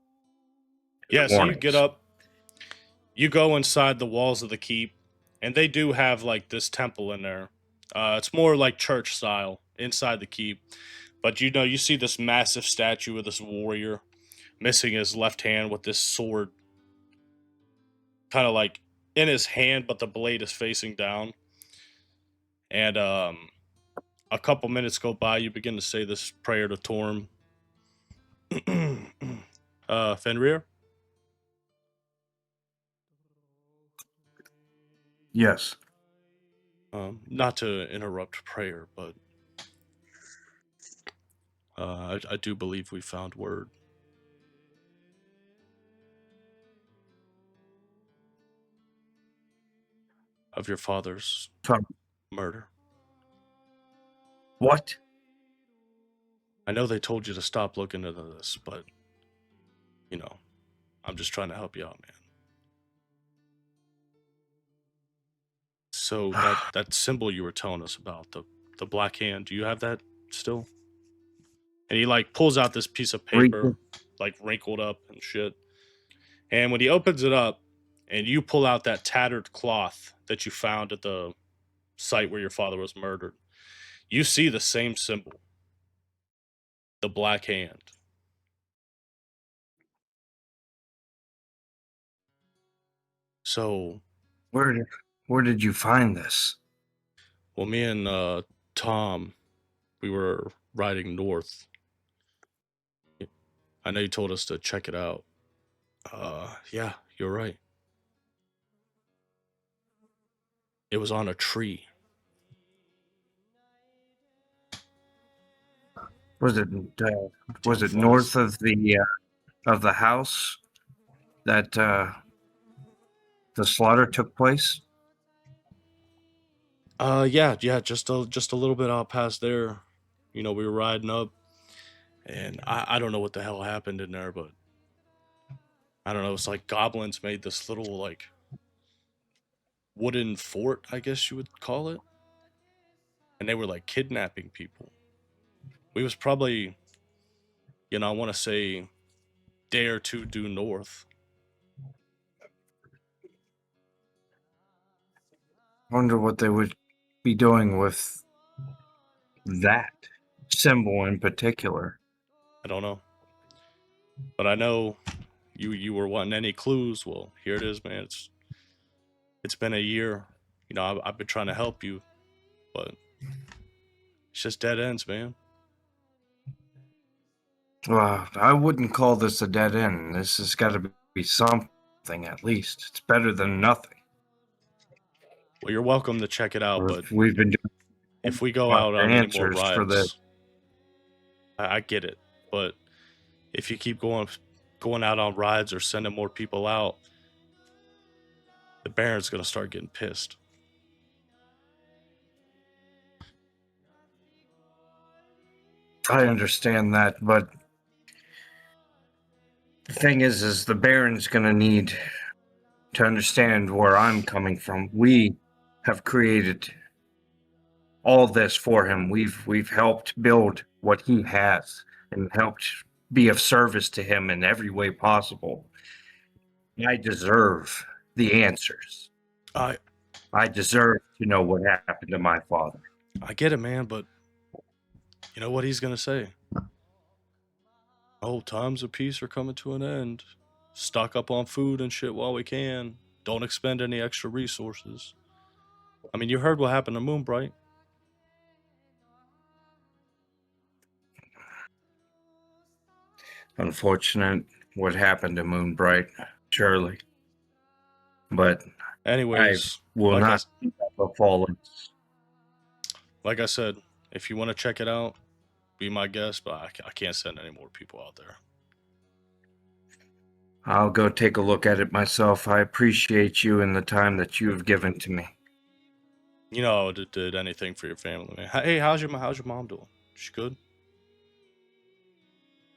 Yeah, so you get up, you go inside the walls of the keep, and they do have, like, this temple in there. It's more like church style inside the keep. But you see this massive statue of this warrior. missing his left hand with this sword kind of like in his hand, but the blade is facing down. And a couple minutes go by, you begin to say this prayer to Torm. Fenrir? Yes. Not to interrupt prayer, but I do believe we found word. Of your father's From murder. what? I know they told you to stop looking into this, but, you know, I'm just trying to help you out, man. So that symbol you were telling us about, the black hand, do you have that still? And he like pulls out this piece of paper, like wrinkled up and shit. And when he opens it up and you pull out that tattered cloth that you found at the site where your father was murdered, you see the same symbol. The black hand. So, Where did you find this? well, me and Tom, we were riding north. I know you told us to check it out. Yeah, you're right. It was on a tree. Was it north of the house that the slaughter took place? Yeah, just a little bit out past there. You know, we were riding up, and I don't know what the hell happened in there, but I don't know. It's like goblins made this little like wooden fort, I guess you would call it, and they were like kidnapping people. We was probably, I want to say, day or two due north. Wonder what they would be doing with that symbol in particular. I don't know, but I know you were wanting any clues. Well, here it is, man. It's been a year. You know, I've been trying to help you, but it's just dead ends, man. Well, I wouldn't call this a dead end. This has got to be something at least. It's better than nothing. Well, you're welcome to check it out, but We've been doing if we go out on any more answers for this. rides, I get it, but if you keep going out on rides or sending more people out, the Baron's gonna start getting pissed. I understand that, but the thing is the Baron's gonna need to understand where I'm coming from. We have created all this for him. We've helped build what he has and helped be of service to him in every way possible. I deserve the answers. I deserve to know what happened to my father. I get it, man, but you know what he's gonna say? Oh, times of peace are coming to an end. Stock up on food and shit while we can. Don't expend any extra resources. I mean, you heard what happened to Moonbright. Unfortunate what happened to Moonbright, surely. But anyways, I will not befall it. Like I said, if you want to check it out, be my guest, but I can't send any more people out there. I'll go take a look at it myself. I appreciate you and the time that you have given to me. You know, did anything for your family, man. Hey, how's your mom doing? She good?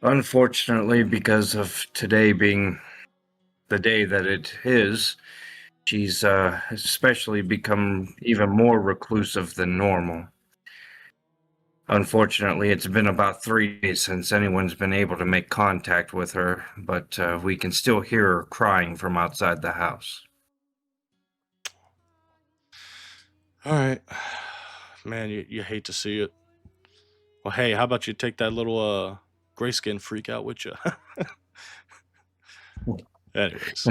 Unfortunately, because of today being the day that it is, she's especially become even more reclusive than normal. Unfortunately, it's been about 3 days since anyone's been able to make contact with her, but we can still hear her crying from outside the house. All right. Man, you hate to see it. Well, hey, how about you take that little grayskin freak out with you? Anyways.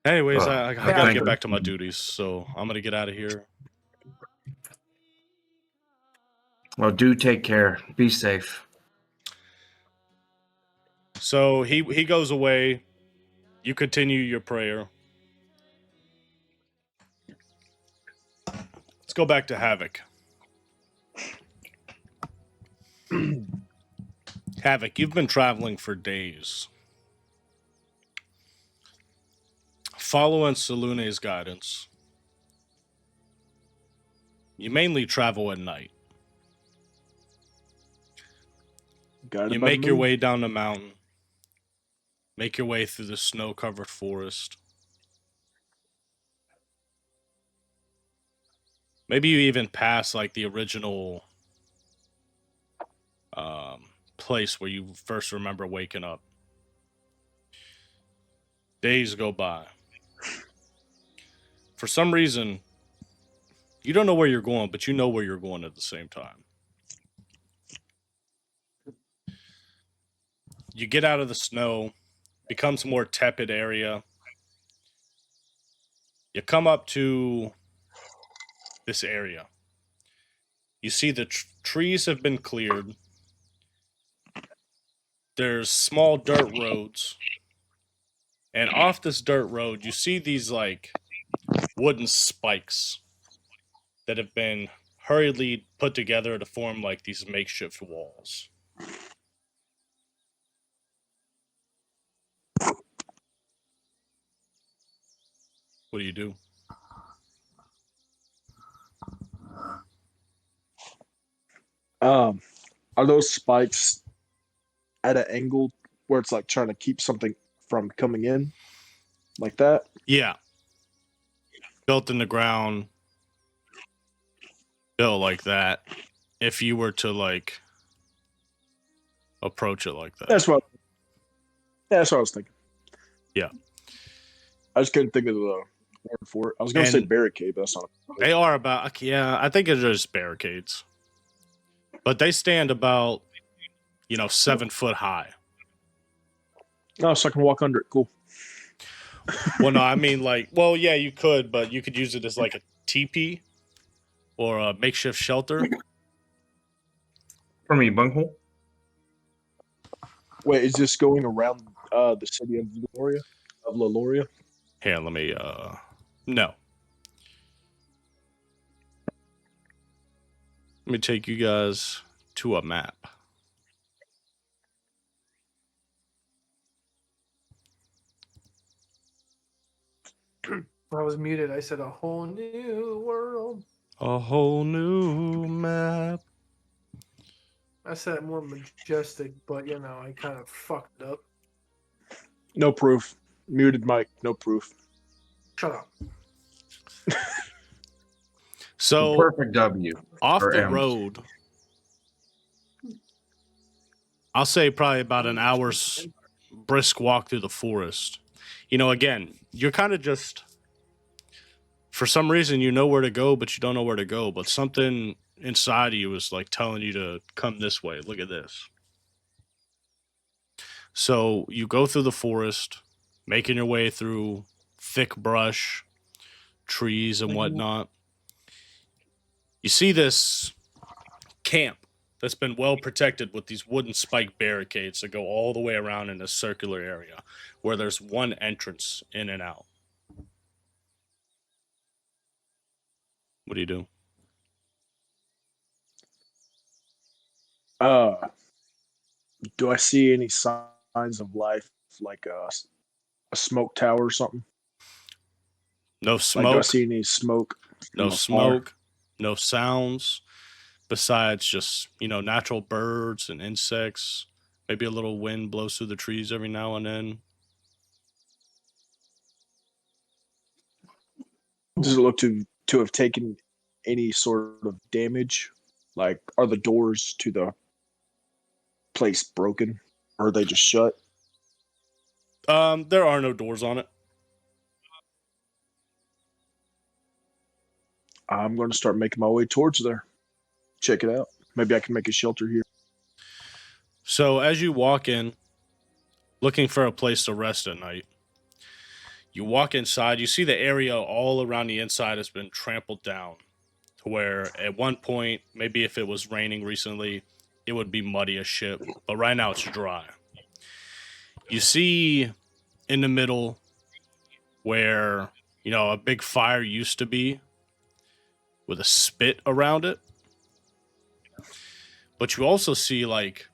Anyways, I gotta thank get you. back to my duties, so I'm gonna get out of here. Well, do take care. Be safe. So he goes away. You continue your prayer. Let's go back to Havoc. Havoc, you've been traveling for days. Following Selune's guidance, you mainly travel at night. You make your way down the mountain, make your way through the snow-covered forest. Maybe you even pass like the original place where you first remember waking up. Days go by. For some reason, you don't know where you're going, but you know where you're going at the same time. You get out of the snow, becomes a more tepid area. You come up to this area. You see the trees have been cleared. There's small dirt roads. And off this dirt road, you see these like wooden spikes that have been hurriedly put together to form like these makeshift walls. What do you do? Are those spikes at an angle where it's like trying to keep something from coming in, like that? Yeah. Built in the ground. Built like that. If you were to like approach it like that. That's what I was thinking. Yeah. I just couldn't think of the word for it. I was going to say barricade, but that's not. They are about, yeah, I think it's just barricades. But they stand about, 7 foot high. Oh, so I can walk under it. Cool. Well, no, I mean, yeah, you could, but you could use it as like a teepee or a makeshift shelter. For me, bunghole. Wait, is this going around the city of Leloria? Here, let me, no. Let me take you guys to a map. I was muted. I said a whole new world. A whole new map. I said it more majestic, but I kind of fucked it up. No proof. Muted mic. No proof. Shut up. So Perfect W. off or the M's. road, I'll say probably about an hour's brisk walk through the forest. Again, you're kind of just, for some reason, you know where to go, but you don't know where to go. But something inside of you is like telling you to come this way. Look at this. So you go through the forest, making your way through thick brush, trees and whatnot. You see this camp that's been well protected with these wooden spike barricades that go all the way around in a circular area where there's one entrance in and out. What do you do? Do I see any signs of life, like a smoke tower or something? No Like, smoke. do I see any smoke? No from afar? smoke. No sounds. Besides just, natural birds and insects. Maybe a little wind blows through the trees every now and then. Does it look to have taken any sort of damage? Like, are the doors to the place broken? Or are they just shut? There are no doors on it. I'm going to start making my way towards there. Check it out. Maybe I can make a shelter here. So as you walk in, looking for a place to rest at night, you walk inside, you see the area all around the inside has been trampled down to where at one point, maybe if it was raining recently, it would be muddy as shit. But right now it's dry. You see in the middle where, a big fire used to be with a spit around it. But you also see like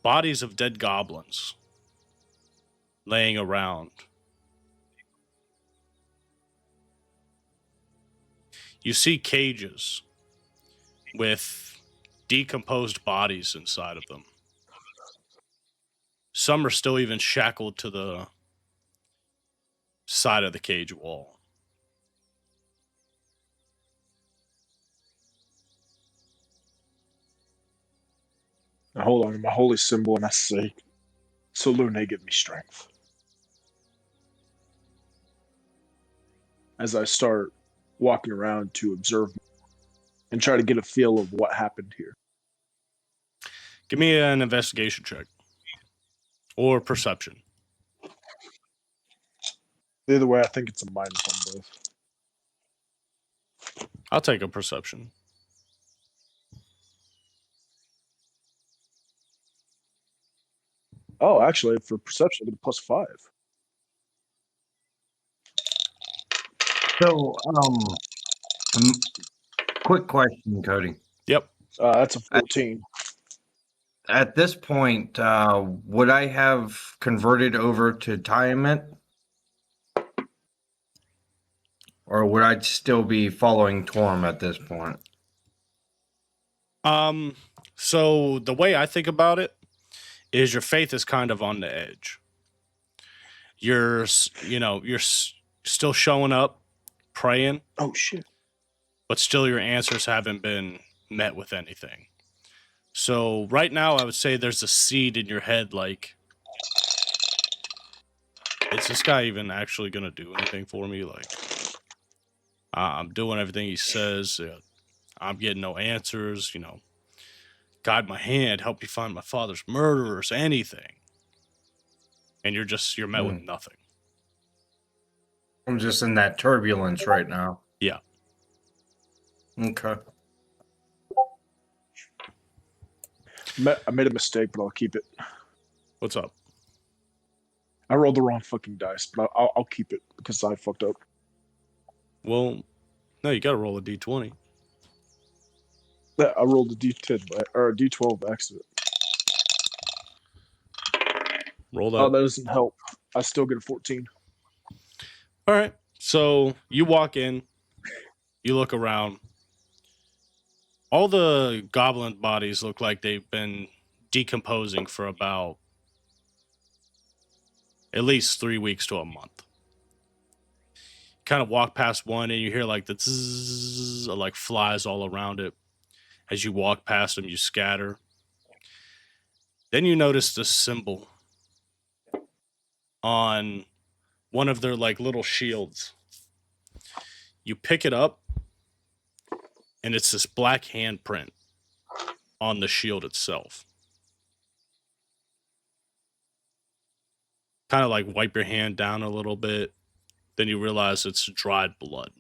bodies of dead goblins laying around. You see cages with decomposed bodies inside of them. Some are still even shackled to the side of the cage wall. I hold on to my holy symbol and I say, Selune, give me strength. As I start walking around to observe and try to get a feel of what happened here. Give me an investigation check. Or perception. Either way, I think it's a minus on both. I'll take a perception. Oh, actually, for perception, I get a +5. So, quick question, Cody. Yep. That's a 14. At this point, would I have converted over to Atonement? Or would I still be following Torm at this point? So the way I think about it is your faith is kind of on the edge. You're still showing up, praying, Oh, shit. but still your answers haven't been met with anything. So right now I would say there's a seed in your head like, is this guy even actually going to do anything for me? Like, I'm doing everything he says. I'm getting no answers, guide my hand, help me find my father's murderers, anything. And you're met with nothing. I'm just in that turbulence right now. Yeah. Okay. I made a mistake, but I'll keep it. What's up? I rolled the wrong fucking dice, but I'll keep it because I fucked up. Well, no, you got to roll a d20. Yeah, I rolled a D10 or a D12 by accident. Roll that. Oh, that doesn't help. I still get a 14. All right. So you walk in, you look around. All the goblin bodies look like they've been decomposing for about at least 3 weeks to a month. Kind of walk past one and you hear like the zzz, like flies all around it. As you walk past them, you scatter. Then you notice this symbol on one of their like little shields. You pick it up and it's this black handprint on the shield itself. Kind of like wipe your hand down a little bit. Then you realize it's dried blood.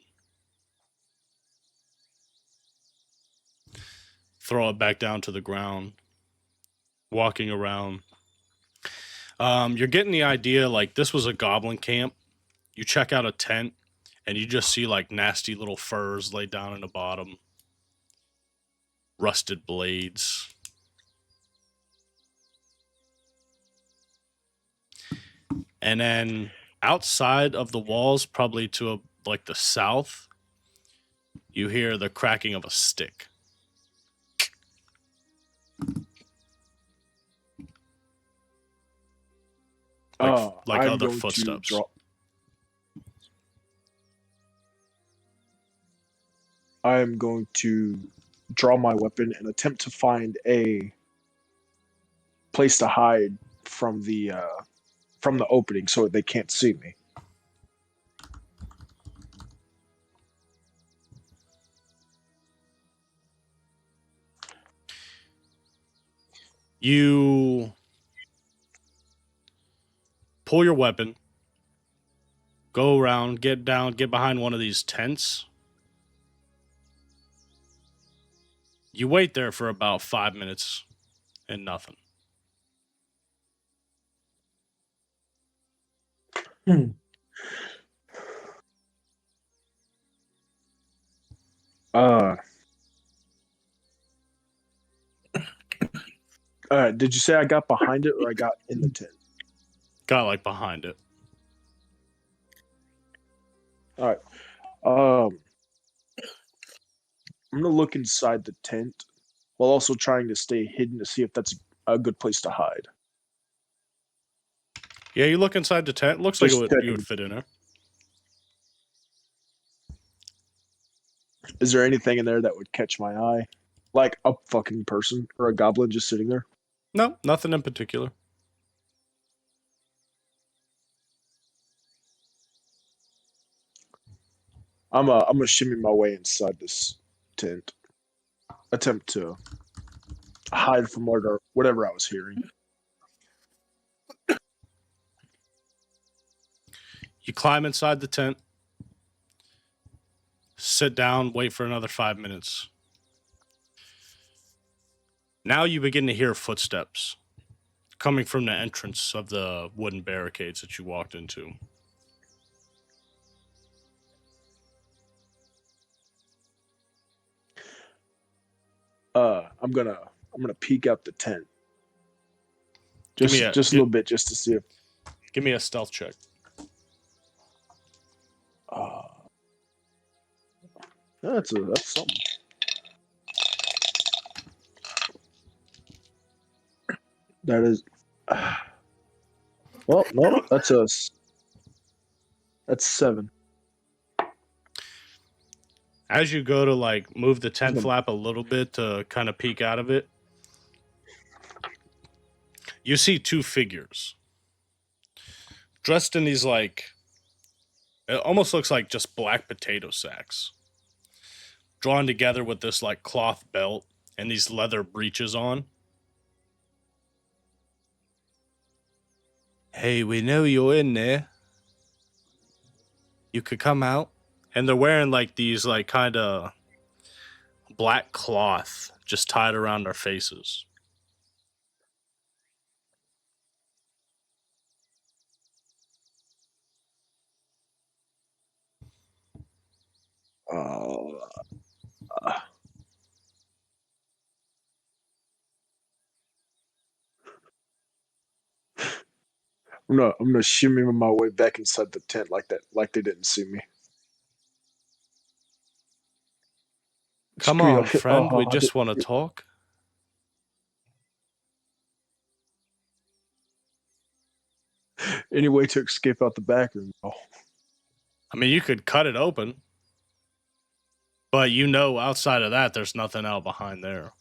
Throw it back down to the ground. Walking around. You're getting the idea like this was a goblin camp. You check out a tent and you just see like nasty little furs laid down in the bottom. Rusted blades. And then outside of the walls, probably to like the south, you hear the cracking of a stick. Like I'm other going footsteps. I am going to draw my weapon and attempt to find a place to hide from the opening so that they can't see me. You pull your weapon, go around, get down, get behind one of these tents. You wait there for about 5 minutes and nothing. Did you say I got behind it or I got in the tent? Got like behind it. All right. I'm gonna look inside the tent while also trying to stay hidden to see if that's a good place to hide. Yeah, you look inside the tent. Looks like Just you checking. would fit in there. Is there anything in there that would catch my eye? Like a fucking person or a goblin just sitting there? No, nothing in particular. I'm gonna shimmy my way inside this tent. Attempt to hide from whatever I was hearing. You climb inside the tent, sit down, wait for another 5 minutes. Now you begin to hear footsteps coming from the entrance of the wooden barricades that you walked into. I'm gonna peek out the tent. Give Just me a little bit, just to see if. Give me a stealth check. That's something. That is. Well, no, that's 7. As you go to like move the tent Mhm. flap a little bit to kind of peek out of it, you see 2 figures dressed in these like, it almost looks like just black potato sacks, drawn together with this like cloth belt and these leather breeches on. Hey, we know you're in there. You could come out. And they're wearing like these like kind of black cloth just tied around their faces. I'm gonna shimmy my way back inside the tent like that, like they didn't see me. Come on, friend. We just want to talk. Any way to escape out the back room? Oh. I mean, you could cut it open. But you know, outside of that, there's nothing out behind there.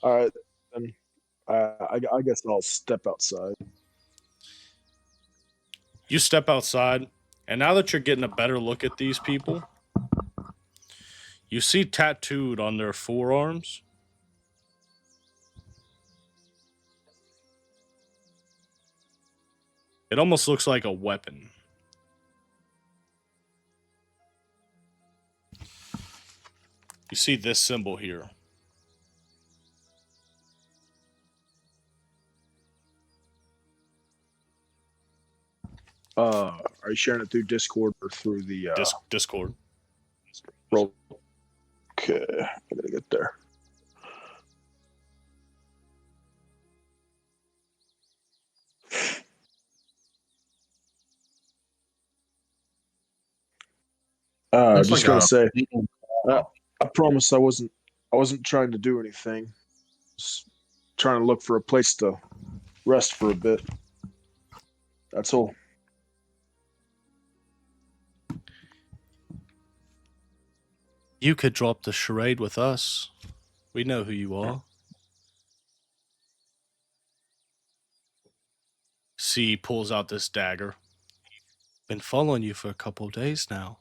All right, then. I guess I'll step outside. You step outside, and now that you're getting a better look at these people, you see tattooed on their forearms it almost looks like a weapon. You see this symbol here. Are you sharing it through Discord or through the Discord? Roll. Okay, I gotta get there. Looks Just like gonna a- say, I promise I wasn't trying to do anything. Just trying to look for a place to rest for a bit. That's all. You could drop the charade with us. We know who you are. C pulls out this dagger. Been following you for a couple of days now.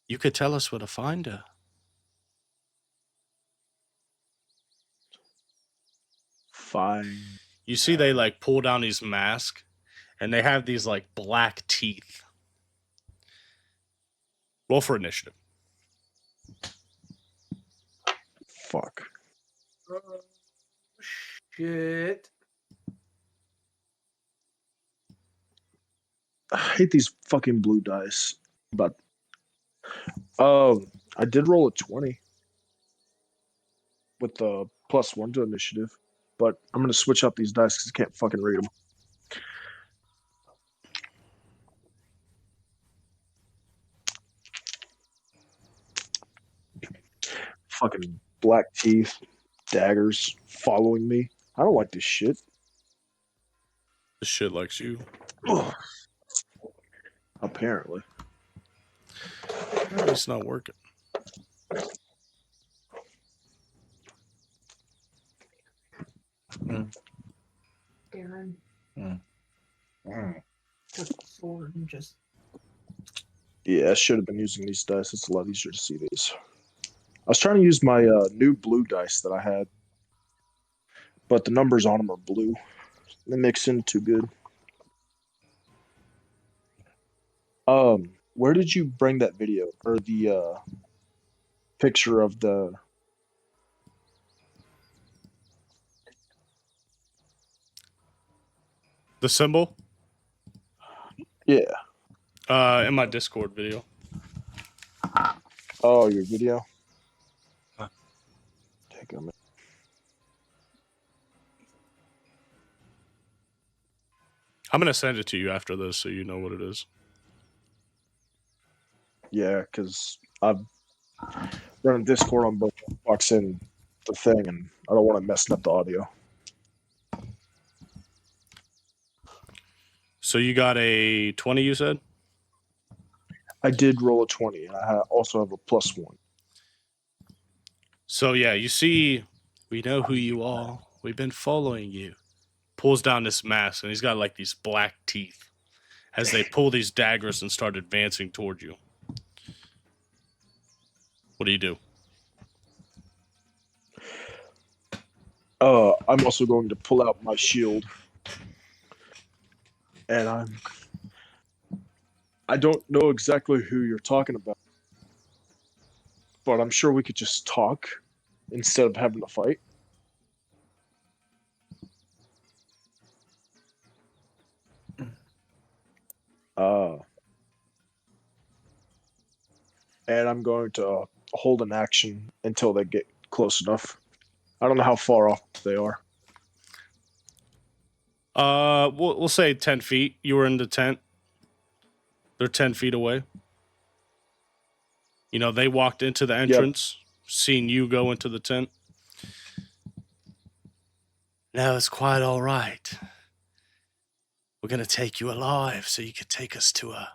You could tell us where to find her. Fine. You see they like pull down these masks and they have these like black teeth. Roll for initiative. Fuck. Shit. I hate these fucking blue dice. But I did roll a 20 with the +1 to initiative, but I'm gonna switch up these dice because I can't fucking read them. Fucking black teeth, daggers following me. I don't like this shit. This shit likes you. Ugh. Apparently. It's not working. Aaron. Mm. Took the sword and just. Yeah, I should have been using these dice. It's a lot easier to see these. I was trying to use my new blue dice that I had, but the numbers on them are blue. They mix in too good. Where did you bring that video or the picture of the? The symbol? Yeah. In my Discord video. Oh, your video. Take a minute. I'm gonna send it to you after this so you know what it is. Yeah, because I've run Discord on both Xbox and the thing, and I don't want to mess up the audio. So you got a 20, you said? I did roll a 20, and I also have a +1. So yeah, you see, we know who you are. We've been following you. Pulls down this mask, and he's got like these black teeth as they pull these daggers and start advancing toward you. What do you do? I'm also going to pull out my shield, and I don't know exactly who you're talking about, but I'm sure we could just talk instead of having to fight. And I'm going to hold an action until they get close enough. I don't know how far off they are. We'll say 10 feet. You were in the tent. They're 10 feet away. You know, they walked into the entrance, seen you go into the tent. Now it's quite all right. We're going to take you alive so you can take us to her.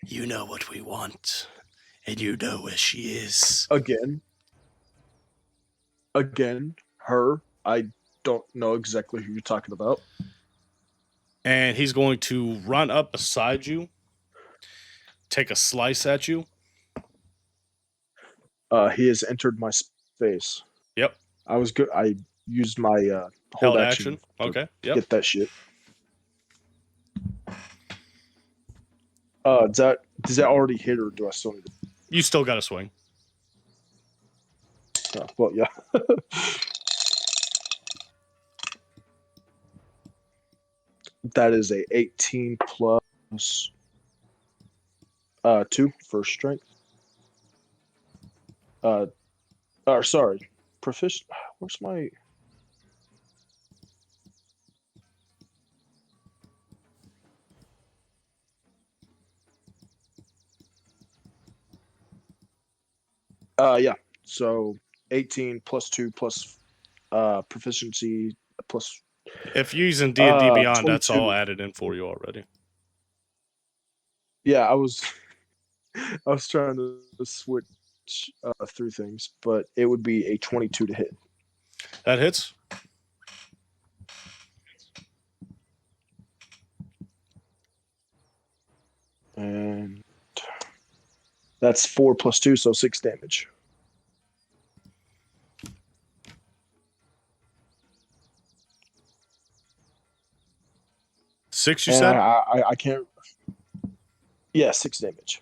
You know what we want, and you know where she is. Again, her. I don't know exactly who you're talking about. And he's going to run up beside you, take a slice at you. He has entered my space. Yep. I was good. I used my hold Held action. Okay. Yep. Get that shit. Does that already hit, or do I still need to? You still got to swing. Well, yeah. That is a 18 plus 2 for strength. Sorry, proficient. Where's my? Yeah. So 18 plus 2 plus proficiency plus. If you're using D&D Beyond, that's 22. all added in for you already. Yeah, I was trying to switch through things, but it would be a 22 to hit. That hits. And That's 4 plus 2, so 6 damage. Six, you And said? I can't. Yeah, 6 damage.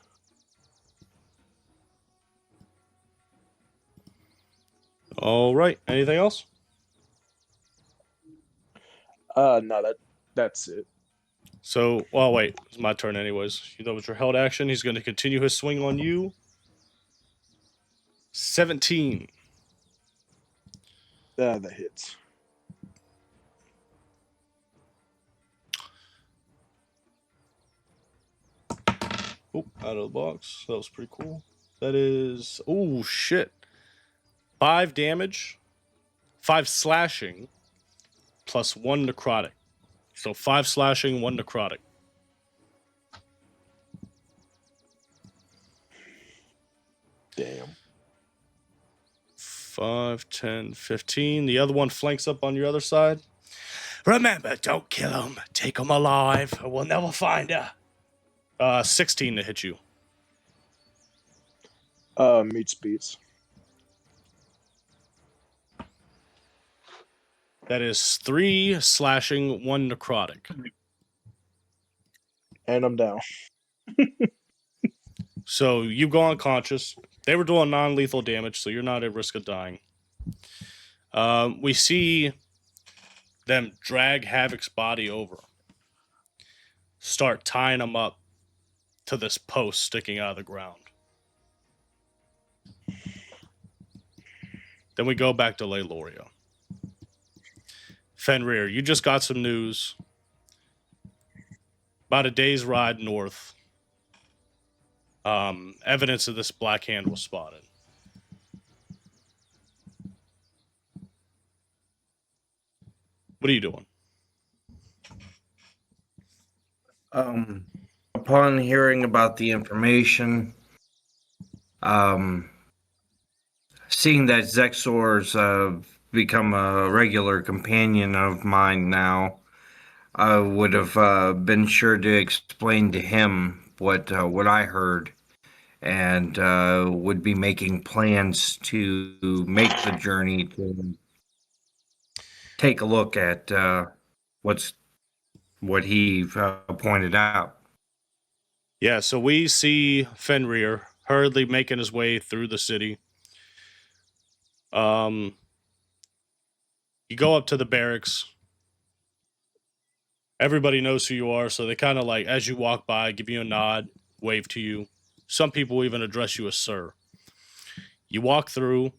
All right. Anything else? No, that's it. So, well, wait. It's my turn, anyways. That was your held action. He's going to continue his swing on you. 17. That hits. Oh, out of the box. That was pretty cool. That is. Oh, shit. 5 damage, 5 slashing, plus 1 necrotic. So 5 slashing, 1 necrotic. Damn. 5, 10, 15. The other one flanks up on your other side. Remember, don't kill him. Take him alive, or we'll never find her. 16 to hit you. Meets beats. That is 3 slashing, 1 necrotic. And I'm down. So you go unconscious. They were doing non-lethal damage, so you're not at risk of dying. We see them drag Havoc's body over. Start tying him up to this post sticking out of the ground. Then we go back to Leiloria. Fenrir, you just got some news. About a day's ride north. Evidence of this black hand was spotted. What are you doing? Upon hearing about the information, seeing that Xexor's become a regular companion of mine now, I would have been sure to explain to him what I heard, and would be making plans to make the journey to take a look at what he pointed out. Yeah, so we see Fenrir hurriedly making his way through the city. You go up to the barracks. Everybody knows who you are, so they kind of like, as you walk by, give you a nod, wave to you. Some people even address you as sir. You walk through.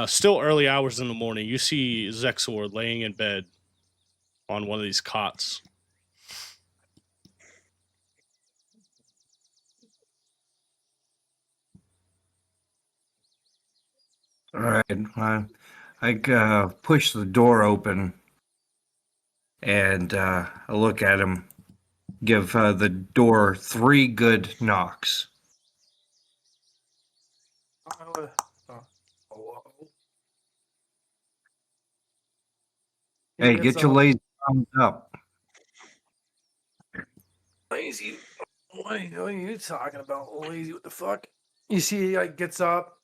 Still early hours in the morning, you see Xexor laying in bed on one of these cots. All right, I push the door open and I look at him. Give the door 3 good knocks. He Hey, gets get your up. lazy thumbs up. Lazy. What are you talking about? Lazy? What the fuck? You see, he like gets up,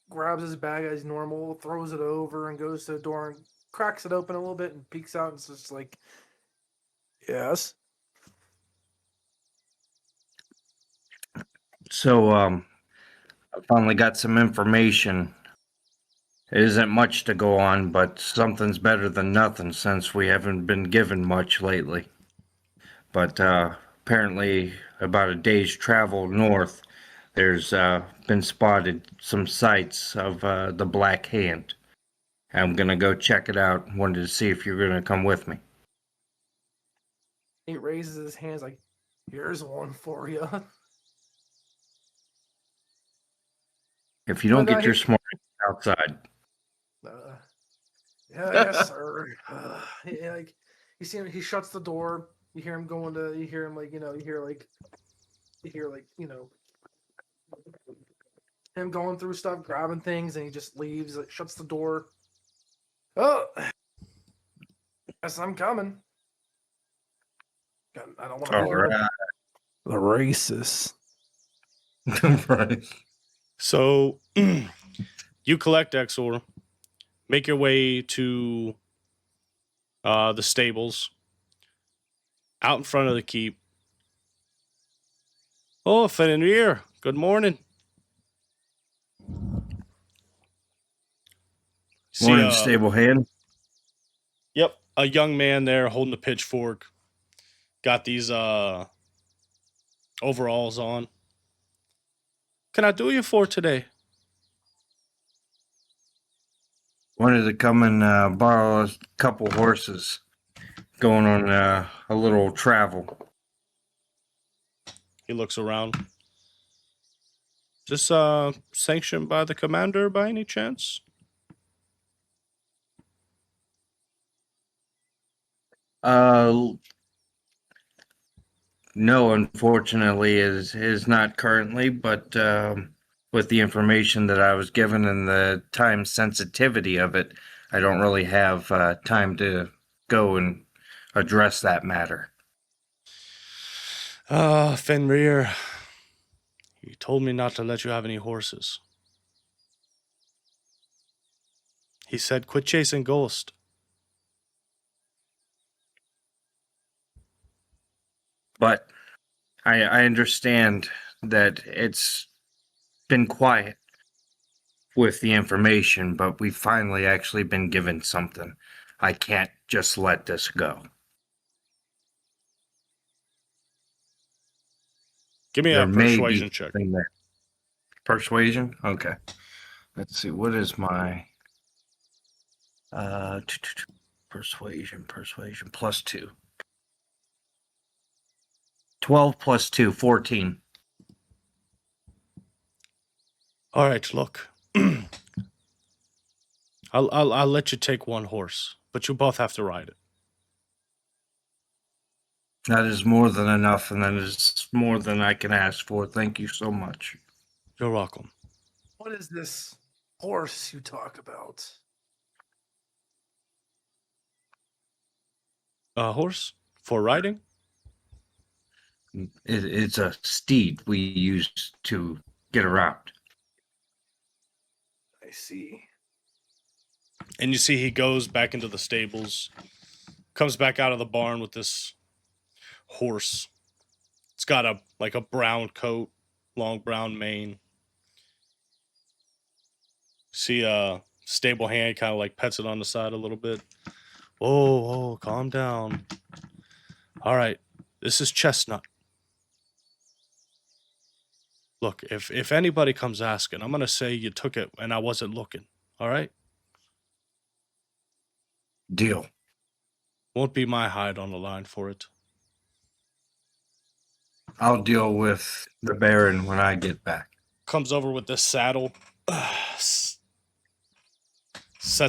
grabs his bag as normal, throws it over, and goes to the door and cracks it open a little bit and peeks out and it's just like, yes. So, I finally got some information. It isn't much to go on, but something's better than nothing since we haven't been given much lately. But apparently, about a day's travel north, there's been spotted some sights of the Black Hand. I'm gonna go check it out. Wanted to see if you're gonna come with me. He raises his hands like, here's one for you. If you don't But, get your smart outside. Yeah, yes, sir. Yeah, like you see him, he shuts the door. You hear him going to. You hear him like you hear him going through stuff, grabbing things, and he just leaves. Like, shuts the door. Oh, guess I'm coming. I don't want to All be here. right. The racist. Right. So you collect Xexor, make your way to the stables out in front of the keep. Oh, Fenrir, good morning. See, Morning, stable hand. Yep, a young man there holding a pitchfork. Got these overalls on. Can I do you for today? Wanted to come and borrow a couple horses. Going on a little travel. He looks around. Is this sanctioned by the commander by any chance? No, unfortunately, is not currently, but with the information that I was given and the time sensitivity of it, I don't really have time to go and address that matter. Fenrir. He told me not to let you have any horses. He said, quit chasing ghosts. But I understand that it's been quiet with the information, but we've finally actually been given something. I can't just let this go. Give me There a may persuasion be check. something there. Persuasion? Okay. Let's see. What is my persuasion plus 2. 12 plus 2, 14. All right, look. I'll let you take one horse, but you both have to ride it. That is more than enough, and that is more than I can ask for. Thank you so much. You're welcome. What is this horse you talk about? A horse for riding? It's a steed we use to get around. I see. And you see he goes back into the stables, comes back out of the barn with this horse. It's got a brown coat, long brown mane. See a stable hand kind of like pets it on the side a little bit. Whoa, calm down. All right, this is Chestnut. Look, if anybody comes asking, I'm going to say you took it and I wasn't looking. All right? Deal. Won't be my hide on the line for it. I'll deal with the Baron when I get back. Comes over with this saddle. Sets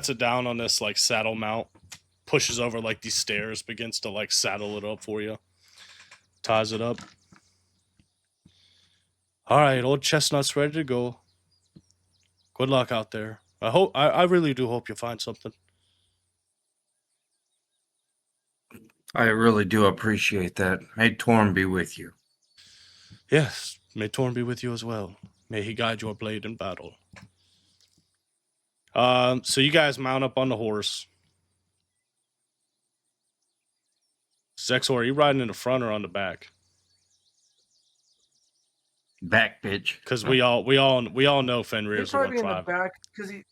it down on this saddle mount. Pushes over these stairs. Begins to saddle it up for you. Ties it up. All right, old Chestnut's ready to go. Good luck out there. I really do hope you find something. I really do appreciate that. May Torm be with you. Yes, may Torm be with you as well. May he guide your blade in battle. So you guys mount up on the horse. Xexor, are you riding in the front or on the back? Back, bitch. Because we all know He'd Fenrir's the one probably be in the driving. back because he.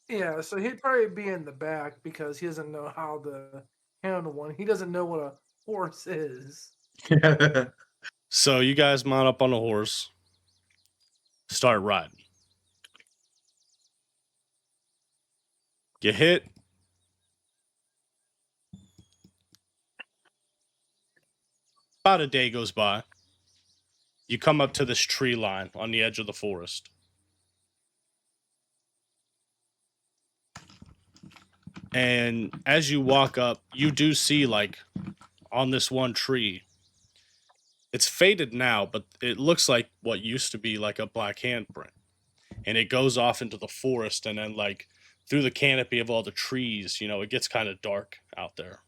Yeah, so he'd probably be in the back because he doesn't know how to handle one. He doesn't know what a horse is. So you guys mount up on the horse. Start riding. You hit. About a day goes by. You come up to this tree line on the edge of the forest. And as you walk up, you do see on this one tree. It's faded now, but it looks like what used to be a black handprint. And it goes off into the forest, and then through the canopy of all the trees, it gets kind of dark out there.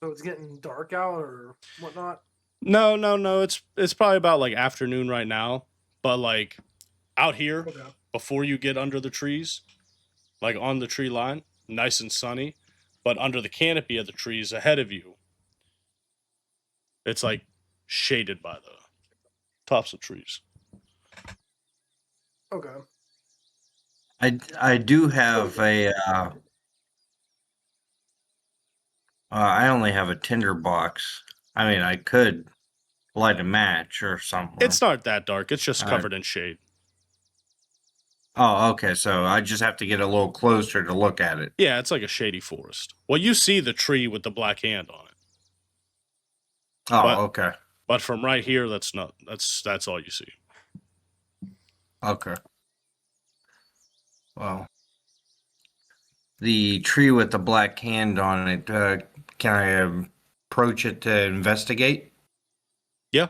So it's getting dark out or whatnot? No. It's probably about like afternoon right now. But like out here, Okay. before you get under the trees, like on the tree line, nice and sunny. But under the canopy of the trees ahead of you, it's like shaded by the tops of trees. Okay. I do have a. I only have a tinder box. I mean, I could light a match or something. It's not that dark. It's just All right. covered in shade. Oh, okay. So I just have to get a little closer to look at it. Yeah, it's like a shady forest. Well, you see the tree with the black hand on it. Oh, But- okay. But from right here, that's all you see. Okay. Well, the tree with the black hand on it, can I approach it to investigate? Give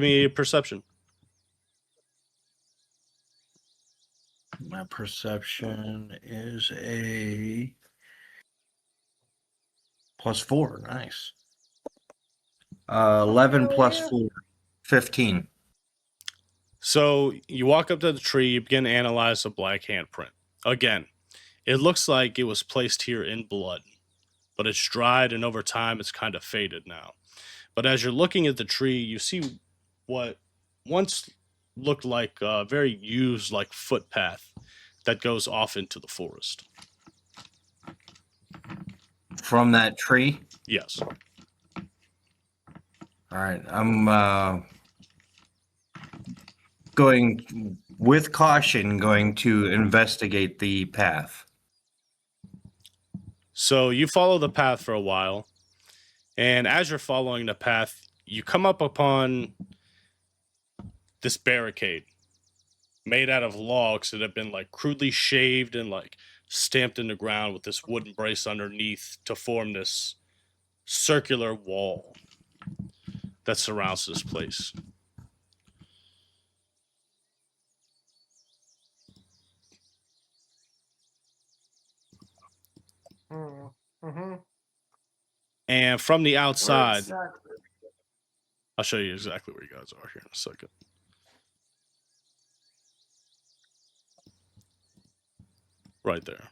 me a perception. My perception is a +4. Nice. 11 plus yeah. 4, 15. So you walk up to the tree, you begin to analyze the black handprint. Again, it looks like it was placed here in blood, but it's dried and over time it's kind of faded now. But as you're looking at the tree, you see what once looked like a very used like footpath that goes off into the forest. From that tree? Yes. All right. I'm going with caution, going to investigate the path. So you follow the path for a while, and as you're following the path, you come up upon this barricade made out of logs that have been like crudely shaved and like stamped in the ground with this wooden brace underneath to form this circular wall that surrounds this place. Mm-hmm. And from the Where outside, exactly? I'll show you exactly where you guys are here in a second. Right there.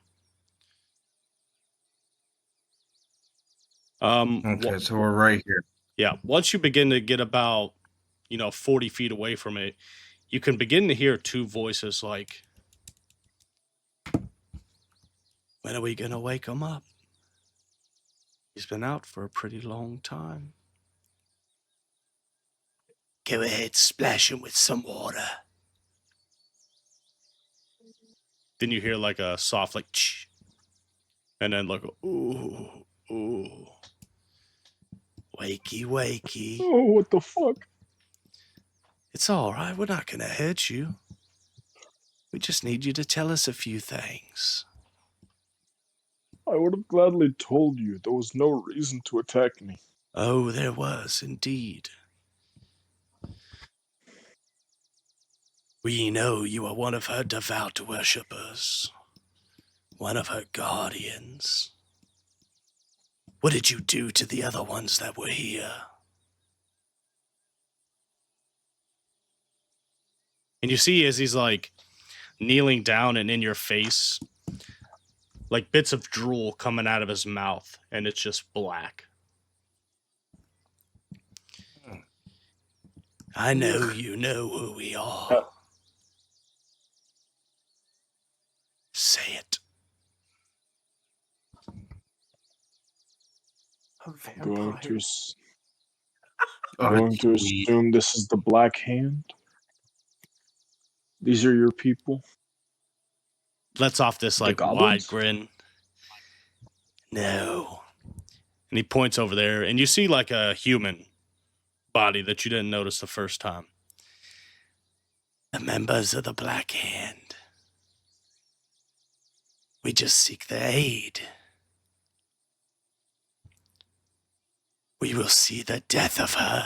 Okay, so we're right here. Yeah, once you begin to get about, 40 feet away from it, you can begin to hear two voices like, when are we going to wake him up? He's been out for a pretty long time. Go ahead, splash him with some water. Then you hear like a soft like, ch, and then like, ooh, ooh. Wakey, wakey. Oh, what the fuck? It's all right. We're not going to hurt you. We just need you to tell us a few things. I would have gladly told you there was no reason to attack me. Oh, there was indeed. We know you are one of her devout worshippers, one of her guardians. What did you do to the other ones that were here? And you see as he's like kneeling down and in your face, like bits of drool coming out of his mouth, and it's just black. I know you know who we are. Say it. A Going vampire. to, going to assume this is the Black Hand. These are your people. Lets off this The like wide goblins? grin. No. And he points over there, and you see like a human body that you didn't notice the first time. The members of the Black Hand. We just seek their aid. We will see the death of her.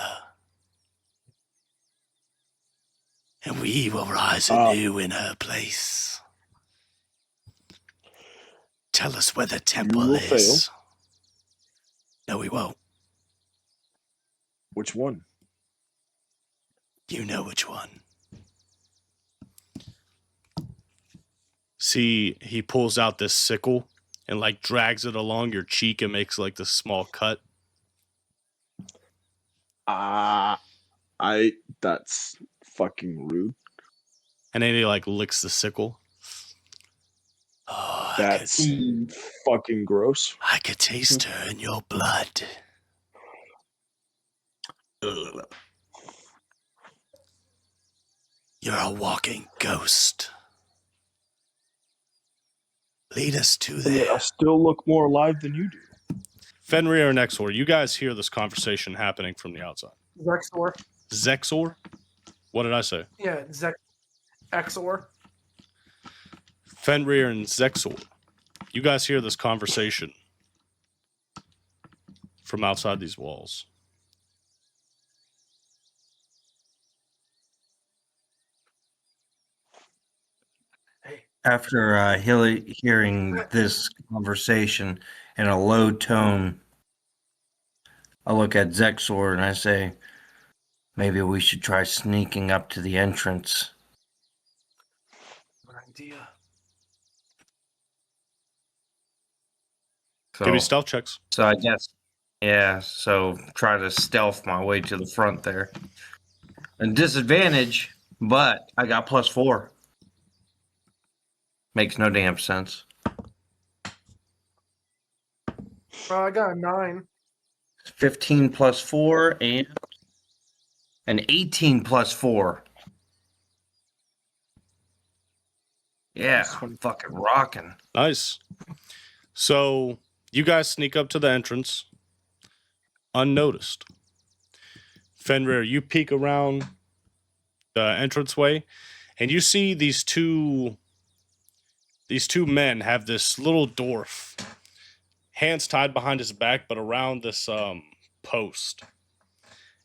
And we will rise anew in her place. Tell us where the temple will is. No, we won't. Which one? You know which one. See, he pulls out this sickle and like drags it along your cheek and makes like this small cut. That's fucking rude. And then he like licks the sickle. Oh, That's fucking gross. I could taste her in your blood. Ugh. You're a walking ghost. Lead us to And yet I there. still look more alive than you do. Fenrir and Xexor, you guys hear this conversation happening from the outside. Xexor. Xexor? What did I say? Yeah, Xexor. Fenrir and Xexor, you guys hear this conversation from outside these walls. After hearing this conversation in a low tone, I look at Xexor and I say, maybe we should try sneaking up to the entrance. Good idea. Give me stealth checks. So I guess, yeah, so try to stealth my way to the front there. And disadvantage, but I got +4. Makes no damn sense. I got a 9. 15 +4 and an 18 +4. Yeah, I'm fucking rocking. Nice. So you guys sneak up to the entrance unnoticed. Fenrir, you peek around the entranceway and you see these two men have this little dwarf, hands tied behind his back, but around this post.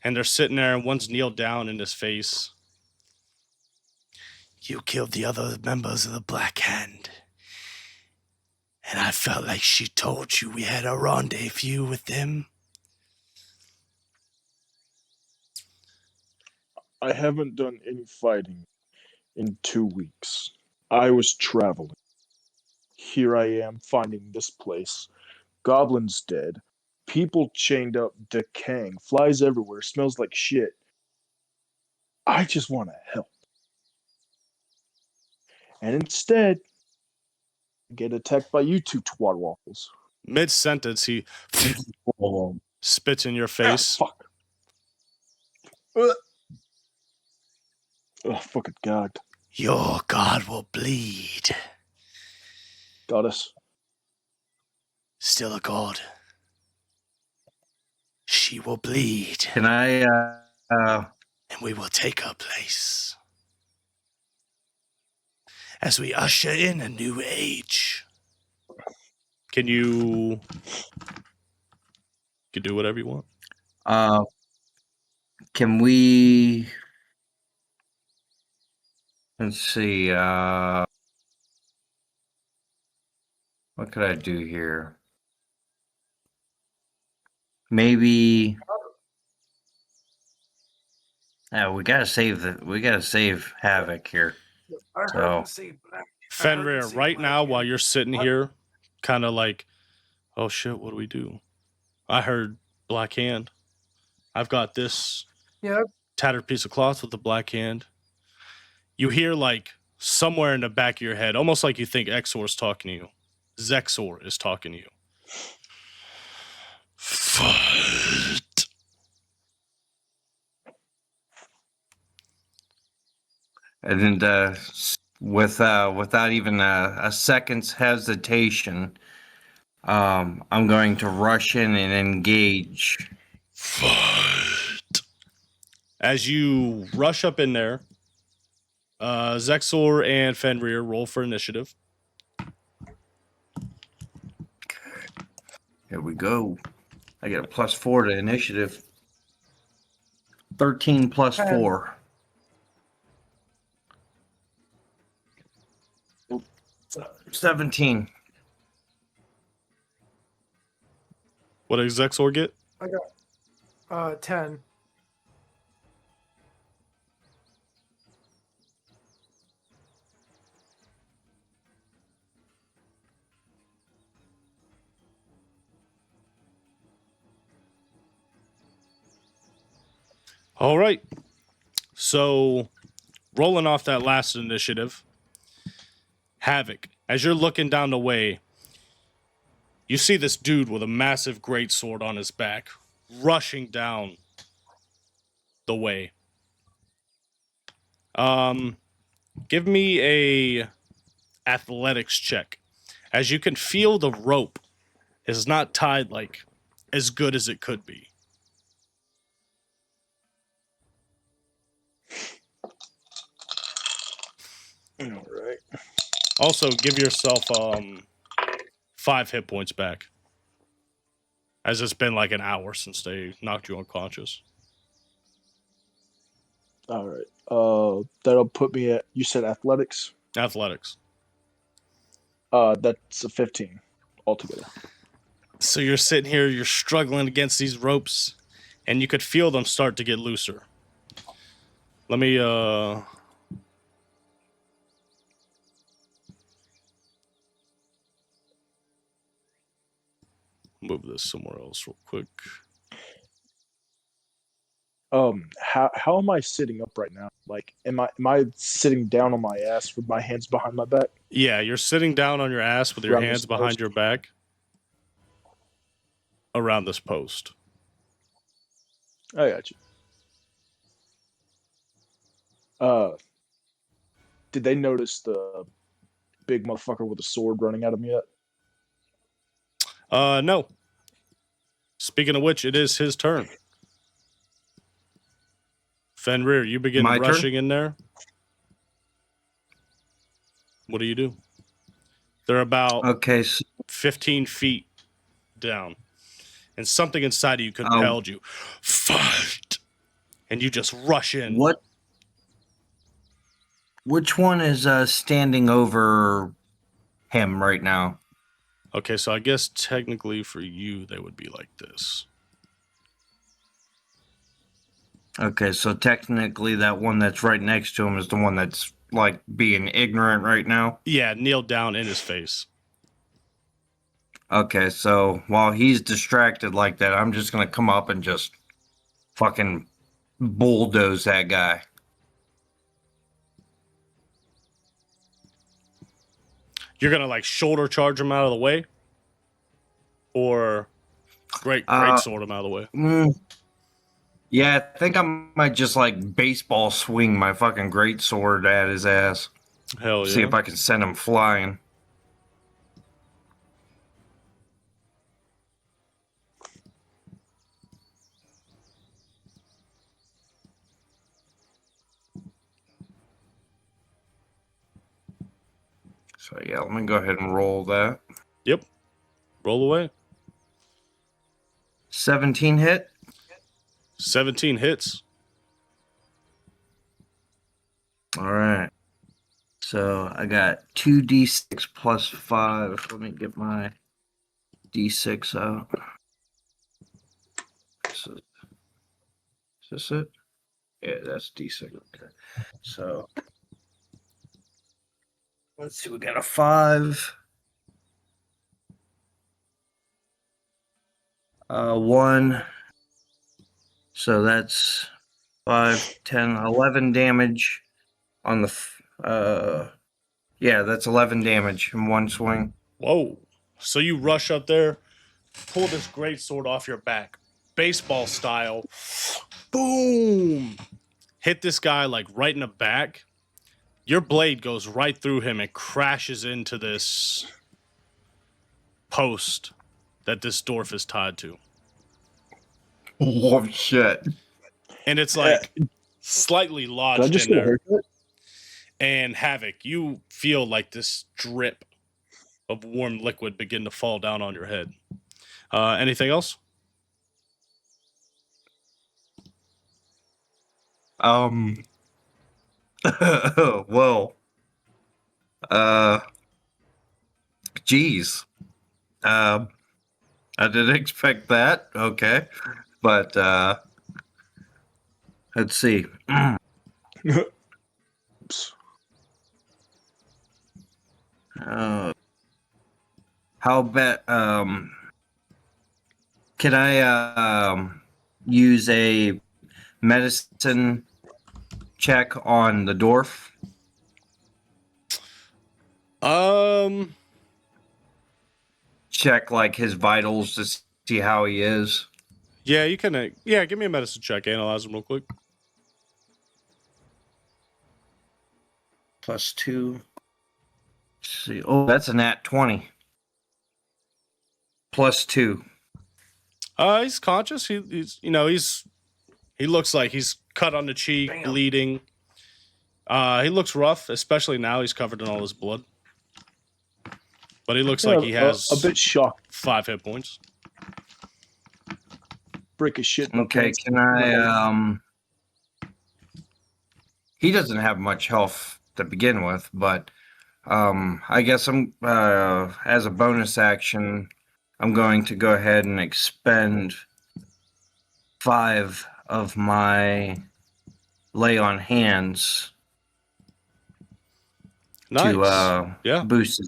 And they're sitting there, and one's kneeled down in his face. You killed the other members of the Black Hand. And I felt like she told you we had a rendezvous with them. I haven't done any fighting in 2 weeks. I was traveling. Here I am finding this place. Goblins dead. People chained up, decaying. Flies everywhere. Smells like shit. I just want to help. And instead, I get attacked by you two twat waffles. Mid-sentence, he spits in your Ah, face. fuck. Oh, fucking God. Your god will bleed. Goddess. Still a god. She will bleed. Can I, And we will take her place. As we usher in a new age. Can you do whatever you want. can we, let's see, what could I do here? Maybe, we gotta save Havoc here. I heard So- him say black. Fenrir, say right black now, hand. while you're sitting here, kind of like, oh shit, what do we do? I heard Black Hand. I've got this Yeah. tattered piece of cloth with the black hand. You hear like somewhere in the back of your head, almost like you think Xexor's talking to you. Xexor is talking to you. Fight. And then without even a second's hesitation, I'm going to rush in and engage. Fight. As you rush up in there, Xexor and Fenrir roll for initiative. Here we go. I get a +4 to initiative. 13 plus 4. Oop. 17. What does Xexor get? I got 10. All right. So, rolling off that last initiative, Havoc, as you're looking down the way, you see this dude with a massive greatsword on his back rushing down the way. Give me a athletics check. As you can feel, the rope is not tied like as good as it could be. All right. Also, give yourself 5 hit points back, as it's been like an hour since they knocked you unconscious. All right. That'll put me at. You said athletics. Athletics. That's a 15 altogether. So you're sitting here, you're struggling against these ropes, and you could feel them start to get looser. Let me move this somewhere else real quick. How am I sitting up right now? Like, am I sitting down on my ass with my hands behind my back? Yeah, you're sitting down on your ass with your Around hands this behind post? your back around this post. I got you. Did they notice the big motherfucker with a sword running at him yet? No. Speaking of which, it is his turn. Fenrir, you begin My turn? rushing in there. What do you do? They're about Okay, so 15 feet down. And something inside of you compelled you. Fight! And you just rush in. what? Which one is standing over him right now? Okay, so I guess technically for you, they would be like this. Okay, so technically that one that's right next to him is the one that's like being ignorant right now. Yeah, kneel down in his face. Okay, so while he's distracted like that, I'm just gonna come up and just fucking bulldoze that guy. You're gonna like shoulder charge him out of the way? Or great sword him out of the way? Yeah, I think I might just like baseball swing my fucking great sword at his ass. Hell yeah. See if I can send him flying. So yeah, let me go ahead and roll that. Yep. Roll away. 17 hit. 17 hits. All right. So I got 2d6 plus 5. Let me get my d6 out. So, is this it? Yeah, that's d6. Okay. So let's see. We got a 5. 1. So that's 5, 10, 11 damage on the. Yeah, that's 11 damage in one swing. Whoa. So you rush up there, pull this great sword off your back, baseball style. Boom! Hit this guy like right in the back. Your blade goes right through him and crashes into this post that this dwarf is tied to. Oh, shit. And it's like slightly Did I lodged just in get a there. haircut? And Havoc, you feel like this drip of warm liquid begin to fall down on your head. Anything else? Well, geez. I didn't expect that. Okay. But let's see. Oops. How about can I use a medicine check on the dwarf? Check like his vitals to see how he is. Yeah, you can. Yeah, give me a medicine check. Analyze him real quick. +2. Let's see. Oh, that's a nat 20. +2. He's conscious. He's he looks like he's cut on the cheek, Damn. bleeding. He looks rough, especially now he's covered in all his blood. But he looks like he has a bit shocked. 5 hit points. Break a shit. in the Okay, pants. can I he doesn't have much health to begin with, but I guess I'm as a bonus action, I'm going to go ahead and expend 5 of my lay on hands Nice. to Yeah. boost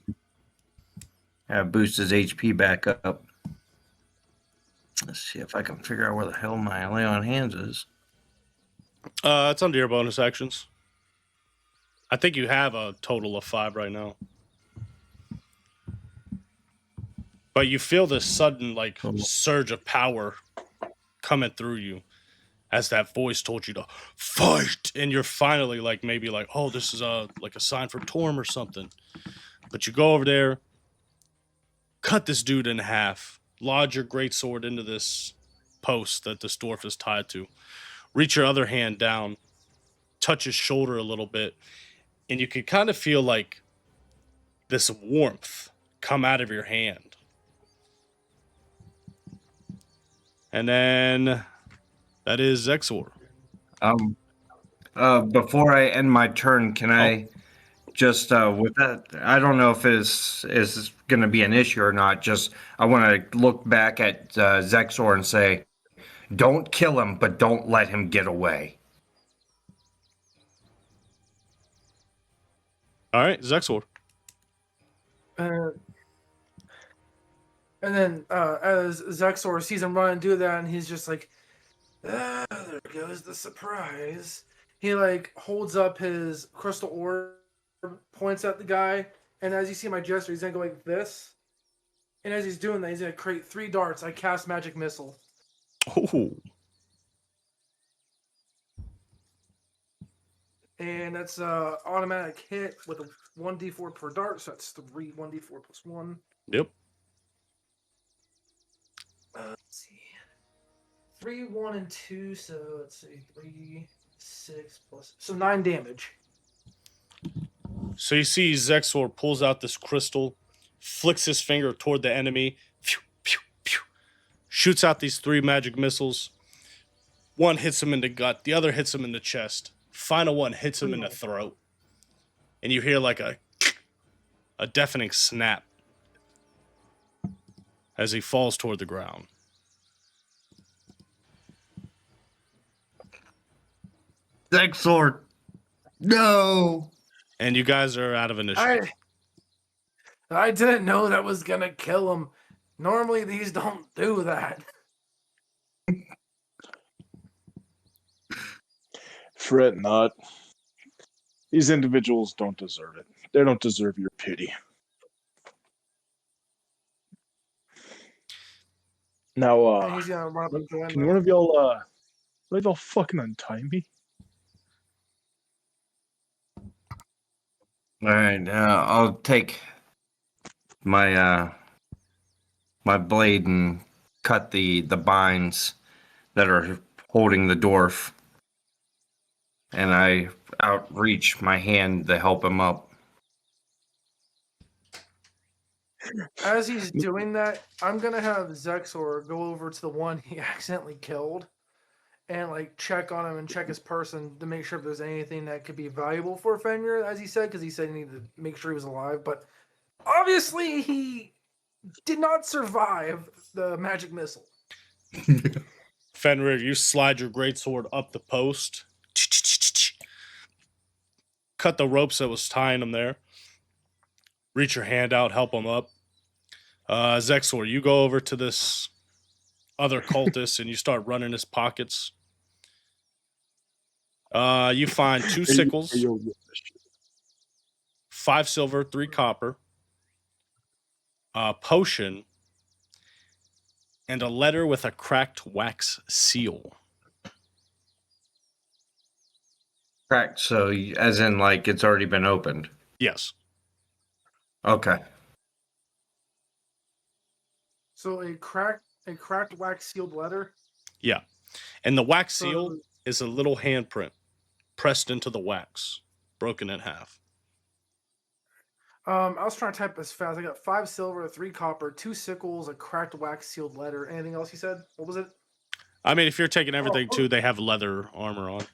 his HP back up. Let's see if I can figure out where the hell my lay on hands is. It's under your bonus actions. I think you have a total of 5 right now. But you feel this sudden surge of power coming through you as that voice told you to fight, and you're finally maybe oh, this is a sign from Torm or something. But you go over there, cut this dude in half, lodge your greatsword into this post that this dwarf is tied to, reach your other hand down, touch his shoulder a little bit, and you can kind of feel this warmth come out of your hand. And then that is Xexor. Before I end my turn, can I just with that? I don't know if it's is going to be an issue or not. Just I want to look back at Xexor and say, "Don't kill him, but don't let him get away." All right, Xexor. And then as Xexor sees him run and do that, and he's just like, there goes the surprise. He holds up his crystal orb, points at the guy, and as you see my gesture, he's gonna go like this. And as he's doing that, he's gonna create 3 darts. I cast magic missile. Oh. And that's automatic hit with a 1d4 per dart, so that's 3 1d4 plus 1. Yep. Let's see. 3, 1, and 2, so let's see. 3, 6 plus. So 9 damage. So you see Xexor pulls out this crystal, flicks his finger toward the enemy, pew, pew, pew, shoots out these 3 magic missiles. One hits him in the gut, the other hits him in the chest. Final one hits him in the throat. And you hear a deafening snap as he falls toward the ground. Xexor, no. And you guys are out of initiative. I didn't know that was gonna kill him. Normally these don't do that. Fret not. These individuals don't deserve it. They don't deserve your pity. Now, And he's gonna run up and join can them. one of y'all fucking untie me? All right, I'll take my my blade and cut the binds that are holding the dwarf, and I outreach my hand to help him up. As he's doing that, I'm gonna have Xexor go over to the one he accidentally killed and check on him and check his person to make sure if there's anything that could be valuable for Fenrir, as he said, because he said he needed to make sure he was alive. But obviously he did not survive the magic missile. Fenrir, you slide your greatsword up the post. Cut the ropes that was tying him there. Reach your hand out, help him up. Xexor, you go over to this other cultist and you start running his pockets. You find 2 sickles, 5 silver, 3 copper, a potion, and a letter with a cracked wax seal. Cracked, so as in like it's already been opened. Yes. Okay. So a cracked wax sealed letter. Yeah. And the wax So- seal is a little handprint pressed into the wax, broken in half. I was trying to type as fast. I got 5 silver, 3 copper, 2 sickles, a cracked wax sealed letter. Anything else you said? What was it? I mean, if you're taking everything too, they have leather armor on.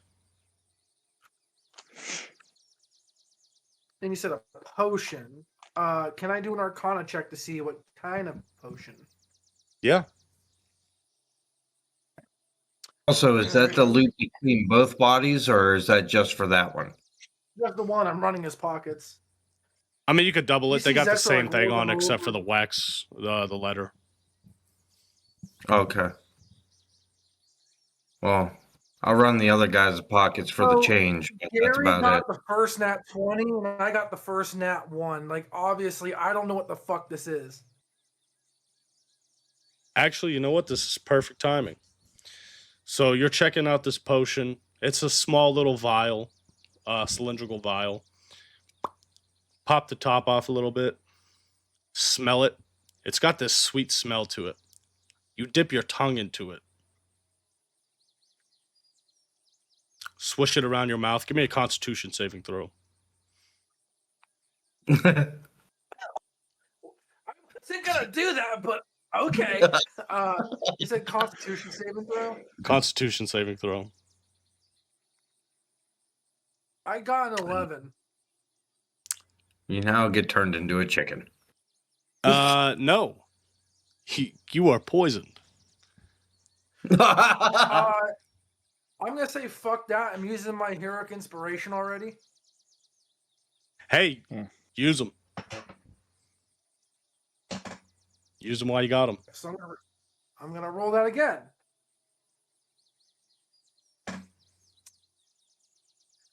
And you said a potion. Can I do an Arcana check to see what kind of potion? Yeah. Also, is that the loop between both bodies, or is that just for that one? Just the one I'm running his pockets. I mean, you could double You it. They see got the Xexor, same like, thing roll on them except for over. the wax, the letter. Okay. Well, I'll run the other guy's pockets for the So, change, but that's Gary about got it. the first nat 20, and I got the first nat 1. Like, obviously, I don't know what the fuck this is. Actually, you know what? This is perfect timing. So you're checking out this potion. It's a small little vial, cylindrical vial. Pop the top off a little bit. Smell it. It's got this sweet smell to it. You dip your tongue into it. Swish it around your mouth. Give me a Constitution saving throw. I wasn't gonna do that, but okay. You said Constitution saving throw? Constitution saving throw. I got an 11. You now get turned into a chicken. No. You are poisoned. I'm gonna say fuck that. I'm using my heroic inspiration already. Hey, Hmm. use them. Use them while you got them. So I'm gonna roll that again.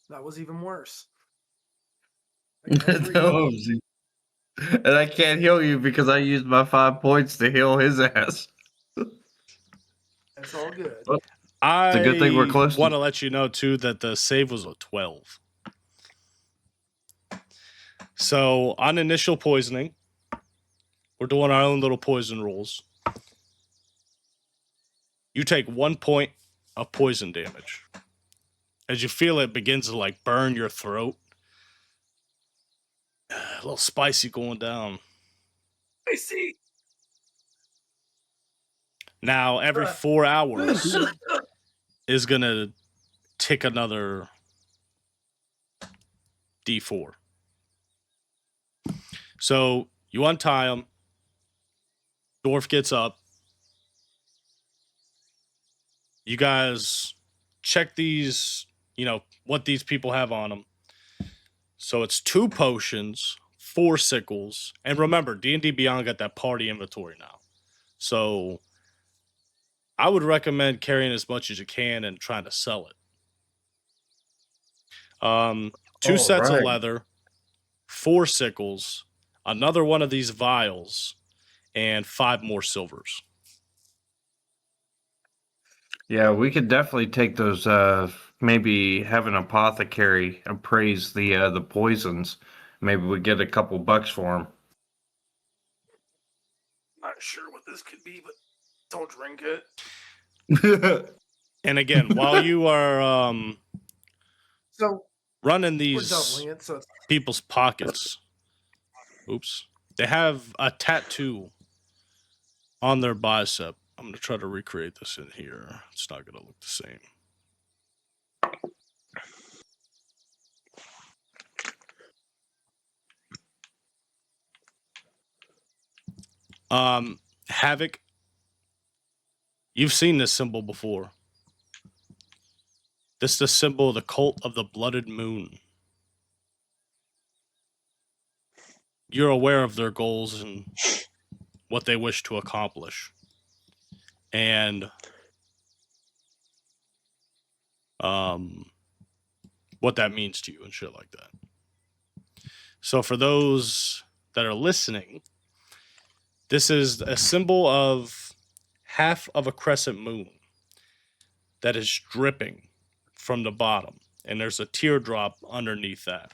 That was even worse. I got a 3. No, and I can't heal you because I used my 5 points to heal his ass. It's all good. I a good thing we're close to- want to let you know, too, that the save was a 12. So, on initial poisoning, we're doing our own little poison rules. You take 1 point of poison damage. As you feel it begins to, like, burn your throat. A little spicy going down. I see. Now, every 4 hours is going to tick another D4. So, you untie him. Dwarf gets up. You guys check these, what these people have on them. So it's 2 potions, 4 sickles, and remember, D&D Beyond got that party inventory now. So I would recommend carrying as much as you can and trying to sell it. 2 sets of leather, 4 sickles, another one of these vials, and 5 more silvers. Yeah, we could definitely take those. Maybe have an apothecary appraise the poisons. Maybe we get a couple bucks for them. Not sure what this could be, but don't drink it. And again, while you are So running we're these doubling it. So it's people's pockets, oops, they have a tattoo on their bicep. I'm going to try to recreate this in here. It's not going to look the same. Havoc, you've seen this symbol before. This is the symbol of the cult of the blooded moon. You're aware of their goals and what they wish to accomplish. And what that means to you and shit like that. So for those that are listening, this is a symbol of half of a crescent moon that is dripping from the bottom, and there's a teardrop underneath that.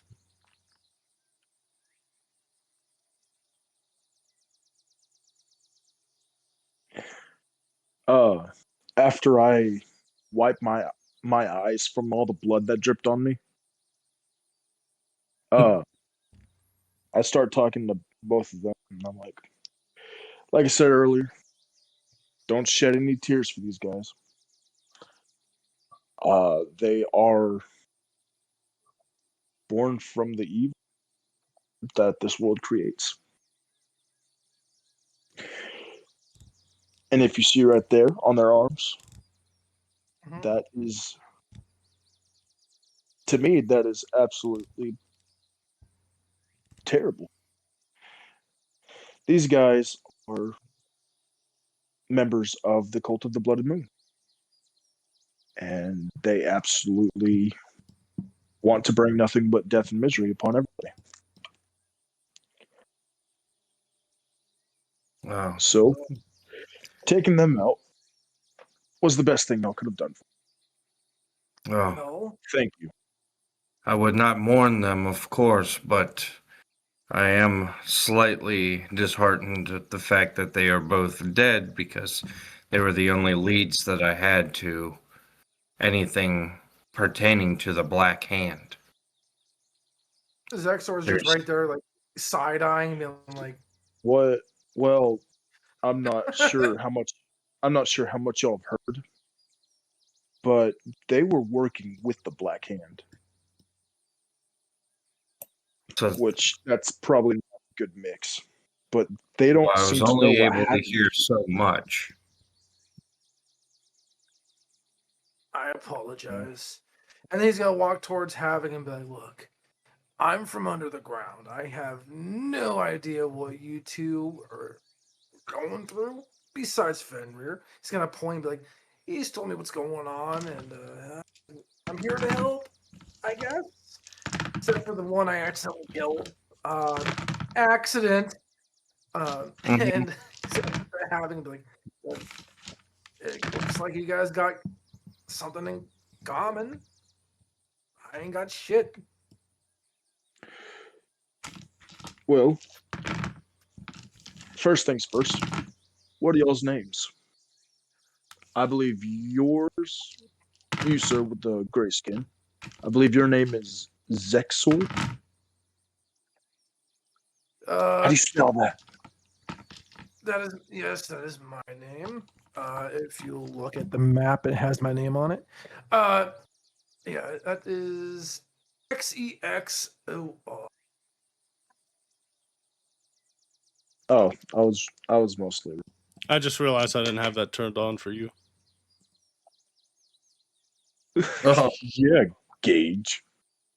After I wipe my eyes from all the blood that dripped on me, I start talking to both of them, and I'm like I said earlier, don't shed any tears for these guys. They are born from the evil that this world creates. And if you see right there on their arms, that is, to me, that is absolutely terrible. These guys are members of the cult of the Blooded Moon. And they absolutely want to bring nothing but death and misery upon everybody. Wow. So, taking them out was the best thing I could have done. Oh, No. Thank you. I would not mourn them, of course, but I am slightly disheartened at the fact that they are both dead because they were the only leads that I had to anything pertaining to the Black Hand. Xexor is just right there, like side-eyeing me, like, What? Well, I'm not sure how much. I'm not sure how much y'all have heard, but they were working with the Black Hand, So which that's probably not a good mix. But they don't I was seem to know only what able to happened. hear so much. I apologize. And then he's gonna walk towards Havoc and be like, look, I'm from under the ground. I have no idea what you two are going through. Besides Fenrir, he's gonna point and be like, he's told me what's going on, and I'm here to help, I guess. Except for the one I accidentally killed. Accident. And having like, it looks like you guys got something in common. I ain't got shit. Well, first things first. What are y'all's names? I believe yours, you sir with the gray skin. I believe your name is Xexor. How do you spell that? That is my name. If you look at the map, it has my name on it. Yeah, that is Xexor. Oh, I was mostly. I just realized I didn't have that turned on for you. Oh, Yeah, Gage.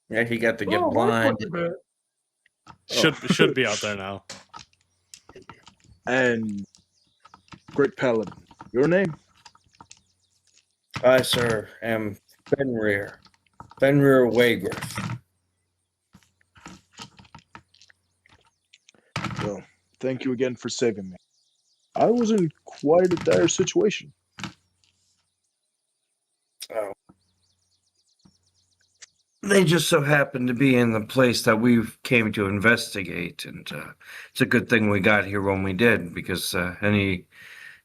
yeah, he got to get Oh, blind. Should be out there now. And Great Paladin. Your name? I, sir, am Fenrir Wiegraf. Well, thank you again for saving me. I was in quite a dire situation. Oh. They just so happened to be in the place that we came to investigate, and it's a good thing we got here when we did, because any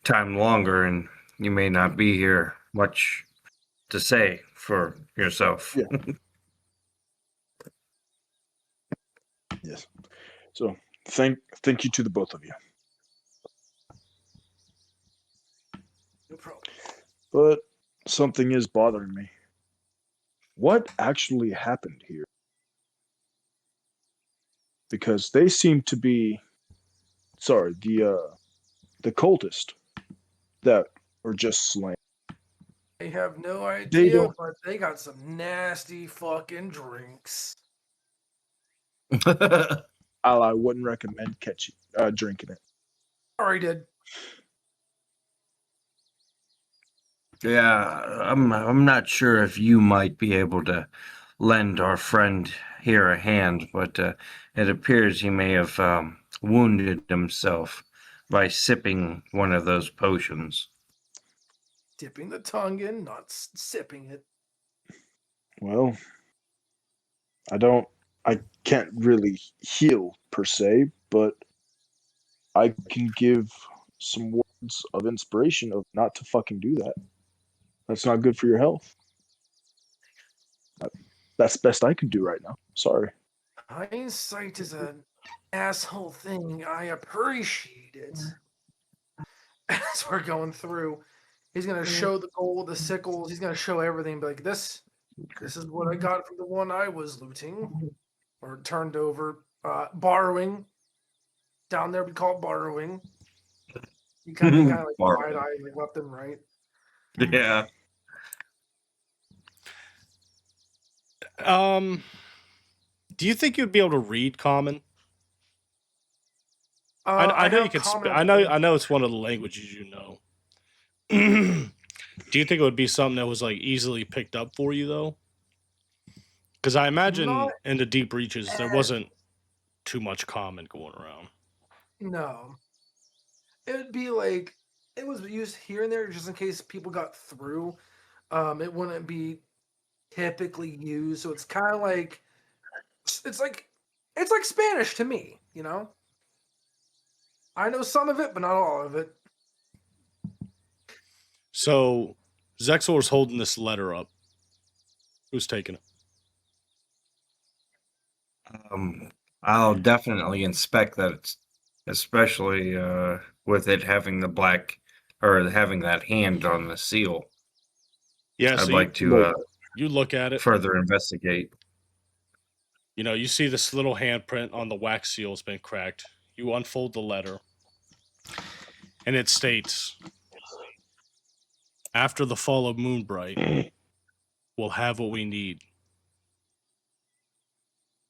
time longer and you may not be here much to say for yourself. Yeah. Yes. So thank you to the both of you. No problem. But something is bothering me. What actually happened here? Because they seem to be the the cultist that were just slain. I have no They idea, don't- but they got some nasty fucking drinks. I wouldn't recommend drinking it. Already did. Yeah, I'm not sure if you might be able to lend our friend here a hand, but it appears he may have wounded himself by sipping one of those potions. Dipping the tongue in, not sipping it. Well, I can't really heal per se, but I can give some words of inspiration of not to fucking do that. That's not good for your health. That's the best I can do right now. Sorry. Hindsight is an asshole thing. I appreciate it. As we're going through, he's gonna show the gold, the sickles. He's gonna show everything. Be like, this is what I got from the one I was looting or turned over, borrowing. Down there, we call it borrowing. You kind of like Borrowing. wide eye, like left and right. Yeah. Do you think you'd be able to read common? I know you have could. common I know it's one of the languages you know. Do you think it would be something that was like easily picked up for you though? Because I imagine Not in the deep reaches there wasn't too much common going around. No. It would be like it was used here and there just in case people got through. It wouldn't be typically used, so it's kind of like it's like Spanish to me, you know. I know some of it, but not all of it. So Xexor's holding this letter up. Who's taking it? I'll definitely inspect that, especially with it having the black or having that hand on the seal. Yeah, I'd so like to you look at it. further investigate. You know, you see this little handprint on the wax seal has been cracked. You unfold the letter, and it states, "After the fall of Moonbright, we'll have what we need.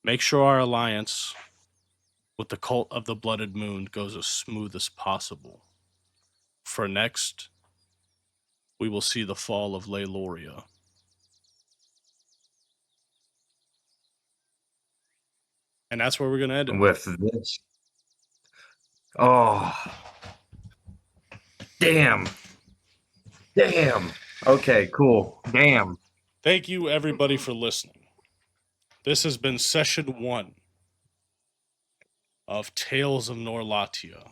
Make sure our alliance with the cult of the Blooded Moon goes as smooth as possible. For next, we will see the fall of Leiloria." And that's where we're going to end it. With this. Oh. Damn. Okay, cool. Damn. Thank you, everybody, for listening. This has been session 1 of Tales of Norlatia,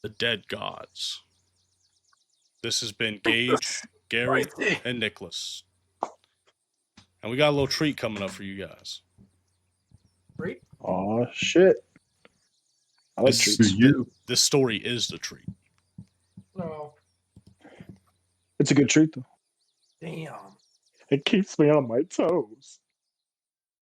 the Dead Gods. This has been Gage, Gary, and Nicholas. And we got a little treat coming up for you guys. Right? Aw, shit. I like This, treats. this story is the treat. No. It's a good treat, though. Damn. It keeps me on my toes.